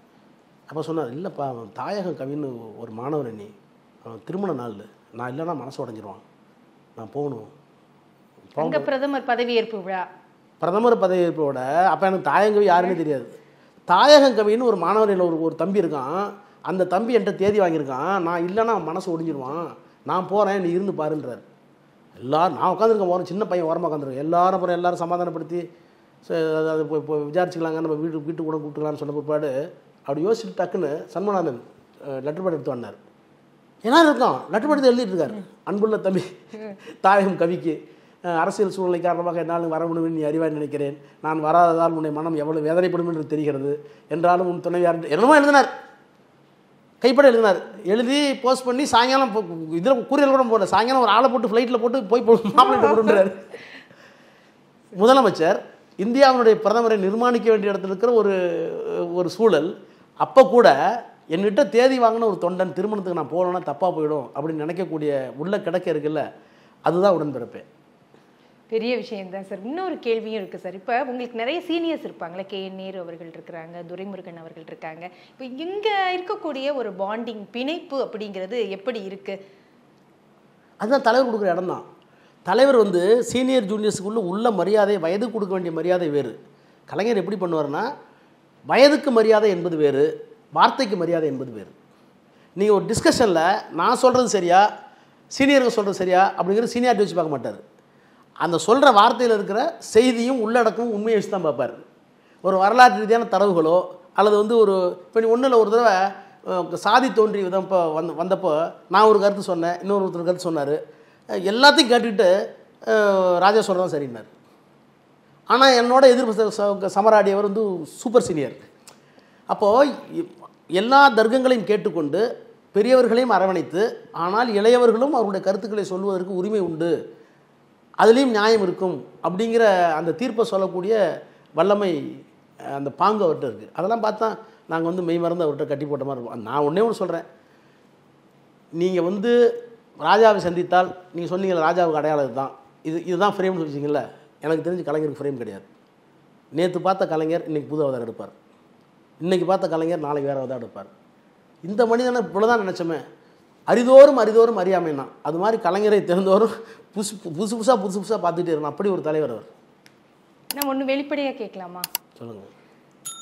அப்போ சொன்னார், இல்லைப்பா அவன் தாயகம் கவின்னு ஒரு மாணவர், நீ அவன் திருமண நாள், நான் இல்லைன்னா மனசு உடஞ்சிருவான், நான் போகணும். பிரதமர் பதவியேற்பு விழா, பிரதமர் பதவியேற்போட அப்போ எனக்கு தாயங்கவி யாருன்னு தெரியாது. தாயகங்கவின்னு ஒரு மாணவர் ஒரு தம்பி இருக்கான், அந்த தம்பி என்கிட்ட தேதி வாங்கியிருக்கான், நான் இல்லைன்னா அவன் மனசு ஒடிஞ்சிருவான், நான் போகிறேன் நீ இருந்து பாருன்றார். எல்லோரும் நான் உட்காந்துருக்கேன், போகிறேன், சின்ன பையன் ஓரமாக உட்காந்துருக்கேன். எல்லாரும் அப்புறம் எல்லோரும் சமாதானப்படுத்தி அது இப்போ விசாரிச்சுக்கலாங்க, நம்ம வீட்டுக்கு கூட கூப்பிட்டுக்கலான்னு சொன்ன பிற்பாடு அப்படி யோசிச்சுட்டு டக்குன்னு சண்முகநாதன் லெட்டர் பேட் எடுத்து வந்தார். எல்லாரும் இருக்கான், லெட்டர் பேட் எழுதிட்டு இருக்காரு. அன்புள்ள தம்பி தாயகம் கவிக்கு, அரசியல் சூழ்நிலை காரணமாக என்னால் வர முடியும் நீ அறிவாய் நினைக்கிறேன், நான் வராததால் உன்னை மனம் எவ்வளவு வேதனைப்படும் என்று தெரிகிறது, என்றாலும் உன் துணைவியார் என்னமோ எழுதினார், கைப்பட எழுதினார். எழுதி போஸ்ட் பண்ணி சாயங்காலம் இதில் கூறியல் கூட போடல, சாயங்காலம் ஒரு ஆளை போட்டு ஃப்ளைட்டில் போட்டு போய் மாப்பிள்ளை போடுறாரு. முதலமைச்சர் இந்தியாவினுடைய பிரதமரை நிர்மாணிக்க வேண்டிய இடத்துல இருக்கிற ஒரு சூழல். அப்போ கூட என்கிட்ட தேதி வாங்கின ஒரு தொண்டன் திருமணத்துக்கு நான் போகணுன்னா தப்பாக போயிடும் அப்படின்னு நினைக்கக்கூடிய உள்ள கிடக்க இருக்குல்ல, அதுதான் உடன்பிறப்பேன். பெரிய விஷயம் தான் சார். இன்னொரு கேள்வியும் இருக்குது சார். இப்போ உங்களுக்கு நிறைய சீனியர்ஸ் இருப்பாங்களே, KN நேரு அவர்கள் இருக்கிறாங்க, துரைமுருகன் அவர்கள் இருக்காங்க. இப்போ இங்கே இருக்கக்கூடிய ஒரு பாண்டிங் பிணைப்பு அப்படிங்கிறது எப்படி இருக்குது? அதுதான் தலைவர் கொடுக்குற இடம் தான். தலைவர் வந்து சீனியர் ஜூனியர்ஸுக்குள்ளே உள்ள மரியாதை, வயது கொடுக்க வேண்டிய மரியாதை வேறு. கலைஞர் எப்படி பண்ணுவார்னா, வயதுக்கு மரியாதை என்பது வேறு, வார்த்தைக்கு மரியாதை என்பது வேறு. நீங்கள் ஒரு டிஸ்கஷனில் நான் சொல்கிறது சரியா சீனியருக்கு சொல்கிறது சரியா அப்படிங்கிற சீனியாரிட்டி வச்சு பார்க்க மாட்டார். அந்த சொல்கிற வார்த்தையில் இருக்கிற செய்தியும் உள்ளடக்கமும் உண்மையை வச்சு தான் பார்ப்பார். ஒரு வரலாற்று ரீதியான தரவுகளோ அல்லது வந்து ஒரு இப்போ நீ ஒன்றில் ஒரு தடவை சாதி தோன்றி விதம் இப்போ வந்தப்போ நான் ஒரு கருத்து சொன்னேன், இன்னொருத்தர் கருத்து சொன்னார். எல்லாத்தையும் கேட்டுக்கிட்டு ராஜா சொல்கிறதான் சரின்னார். ஆனால் என்னோட எதிர்ப்பு சமராடியவர் வந்து சூப்பர் சீனியர். அப்போது எல்லா தர்க்கங்களையும் கேட்டுக்கொண்டு பெரியவர்களையும் அரவணைத்து, ஆனால் இளையவர்களும் அவருடைய கருத்துக்களை சொல்வதற்கு உரிமை உண்டு, அதுலேயும் நியாயம் இருக்கும் அப்படிங்கிற அந்த தீர்ப்பை சொல்லக்கூடிய வல்லமை அந்த பாங்கு அவர்கிட்ட இருக்குது. அதெல்லாம் பார்த்தா நாங்கள் வந்து மெய் மறந்து அவர்கிட்ட கட்டி போட்ட மாதிரி இருக்கும். நான் ஒன்றே ஒன்று சொல்கிறேன், நீங்கள் வந்து ராஜாவை சந்தித்தால் நீங்கள் சொன்னீங்க ராஜாவுக்கு அடையாளம் தான் இதுதான் ஃப்ரேம்னு வச்சிங்கள. எனக்கு தெரிஞ்சு கலைஞருக்கு ஃப்ரேம் கிடையாது. நேற்று பார்த்த கலைஞர் இன்றைக்கி புது அவதாரம் எடுப்பார், இன்றைக்கி பார்த்த கலைஞர் நாளைக்கு வேறு அவதாரம் எடுப்பார். இந்த மனிதனை இவ்வளோதான் நினச்சோமே, அரிதோறும் அரிதோறும் அறியாமைன்னா அது மாதிரி கலைஞரை தெரிந்தோறும் புதுசாக பார்த்துட்டே இருக்கணும். அப்படி ஒரு தலைவர் அவர். நான் ஒன்று வெளிப்படையாக கேட்கலாமா? சொல்லுங்கள்.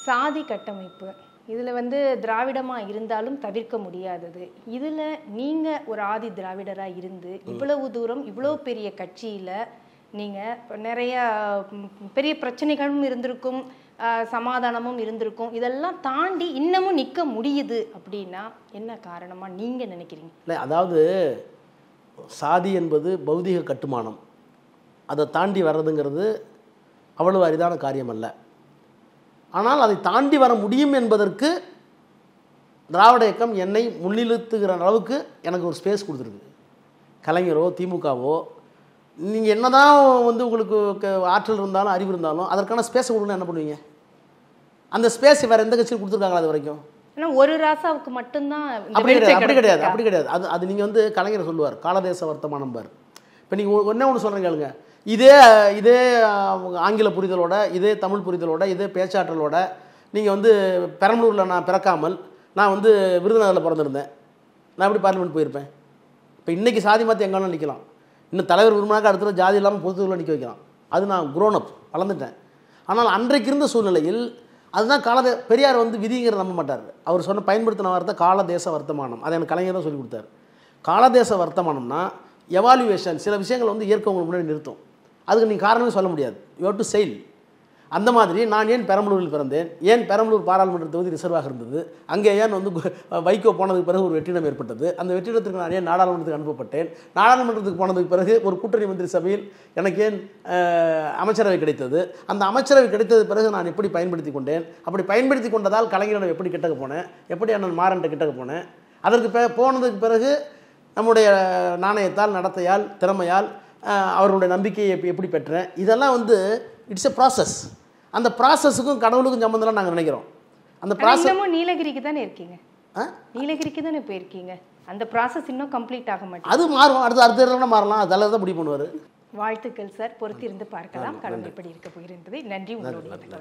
சாதி கட்டமைப்பு இதில் வந்து திராவிடமாக இருந்தாலும் தவிர்க்க முடியாதது. இதில் நீங்கள் ஒரு ஆதி திராவிடராக இருந்து இவ்வளவு தூரம் இவ்வளோ பெரிய கட்சியில் நீங்கள் நிறைய பெரிய பிரச்சனைகளும் இருந்திருக்கும், சமாதானமும் இருந்திருக்கும், இதெல்லாம் தாண்டி இன்னமும் நிற்க முடியுது அப்படின்னா என்ன காரணமாக நீங்கள் நினைக்கிறீங்க? இல்லை, அதாவது சாதி என்பது பௌதிக கட்டுமானம், அதை தாண்டி வர்றதுங்கிறது அவ்வளவு அரிதான காரியம் அல்ல. ஆனால் அதை தாண்டி வர முடியும் என்பதற்கு திராவிட இயக்கம் என்னை முன்னிறுத்துகிற அளவுக்கு எனக்கு ஒரு ஸ்பேஸ் கொடுத்துருக்கு. கலைஞரோ திமுகவோ நீங்கள் என்ன தான் வந்து உங்களுக்கு ஆற்றல் இருந்தாலும் அறிவு இருந்தாலும் அதற்கான ஸ்பேஸை கொடுக்கணும் என்ன பண்ணுவீங்க? அந்த ஸ்பேஸ் வேறு எந்த கட்சியும் கொடுத்துருக்காங்களா அது வரைக்கும்? ஆனால் ஒரு ராசாவுக்கு மட்டும்தான் அப்படி கிடையாது. அது நீங்கள் வந்து கலைஞர் சொல்லுவார், காலதேச வர்த்தமானம் பார். இப்போ நீங்கள் ஒன்று சொல்கிறீங்க கேளுங்க, இதே ஆங்கில புரிதலோட, இதே தமிழ் புரிதலோட, இதே பேச்சாற்றலோட நீங்கள் வந்து பெரம்பலூரில் நான் பிறக்காமல் நான் வந்து விருதுநகரில் பிறந்திருந்தேன், நான் எப்படி பார்லிமெண்ட் போயிருப்பேன்? இப்போ இன்றைக்கி சாதி மாற்றி எங்கே வேணாலும் நிற்கலாம், இன்னும் தலைவர் விரும்பினாக்க அடுத்த ஜாதி இல்லாமல் பொதுத்துக்குள்ளே நிற்க வைக்கலாம். அது நான் க்ரோன் அப் வளர்ந்துட்டேன். ஆனால் அன்றைக்கு இருந்த சூழ்நிலையில் அதுதான் பெரியார் வந்து விதிங்கிறத நம்ப மாட்டார். அவர் சொன்ன பயன்படுத்தின வார்த்தை காலதேச வர்த்தமானம். அதை எனக்கு கலைஞர் தான் சொல்லி கொடுத்தார். காலதேச வர்த்தமானம்னா எவாலுவேஷன், சில விஷயங்கள் வந்து இயற்கை உங்களுக்கு முன்னாடி நிறுத்தும், அதுக்கு நீங்கள் காரணமே சொல்ல முடியாது, யூ ஹேவ் டு செயில். அந்த மாதிரி நான் ஏன் பெரம்பலூரில் பிறந்தேன், ஏன் பெரம்பலூர் பாராளுமன்ற தொகுதி ரிசர்வாக இருந்தது, அங்கே ஏன் வந்து வைகோ போனதுக்கு பிறகு ஒரு வெற்றிடம் ஏற்பட்டது, அந்த வெற்றிடத்துக்கு நான் ஏன் நாடாளுமன்றத்துக்கு அனுப்பப்பட்டேன், நாடாளுமன்றத்துக்கு போனதுக்கு பிறகு ஒரு கூட்டணி மந்திரி சபையில் எனக்கு ஏன் அமைச்சரவை கிடைத்தது, அந்த அமைச்சரவை கிடைத்தது பிறகு நான் எப்படி பயன்படுத்தி கொண்டேன், அப்படி பயன்படுத்தி கொண்டதால் கலைஞரிடம் எப்படி கிட்டக்க போனேன், எப்படி அண்ணன் மாறன்ட்ட கிட்டக்க போனேன், அதற்கு போனதுக்கு பிறகு நம்முடைய நாணயத்தால், நடத்தையால், திறமையால் அவர்களுடைய நம்பிக்கையை எப்படி பெற்றேன், இதெல்லாம் வந்து இட்ஸ் எ ப்ராசஸ். அந்த ப்ராசஸுக்கும் கடவுளுக்கும் சம்பந்தம்லாம் நாங்கள் நினைக்கிறோம். அந்த ப்ராசஸ் நீலகிரிக்கு தானே இருக்கீங்க, நீலகிரிக்கு தானே போயிருக்கீங்க, அந்த ப்ராசஸ் இன்னும் கம்ப்ளீட் ஆக மாட்டேங்குது. அது மாறும், அடுத்த மாறலாம், அதெல்லாம் தான் முடிவு பண்ணுவார். வாழ்த்துக்கள் சார், பொறுத்திருந்து பார்க்கலாம் களம் எப்படி இருக்க போகிறது. நன்றி உங்களுடைய.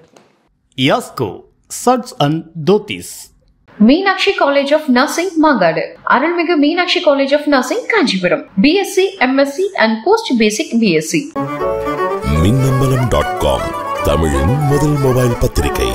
யாஸ்கோ சட்ஸ் and dhotis. Meenakshi College of Nursing, Magadu. Arulmigu Meenakshi College of Nursing, Kanchipuram. BSc, MSc and Post Basic BSc. minambalam.com தமிழின் முதல் மொபைல் பத்திரிகை.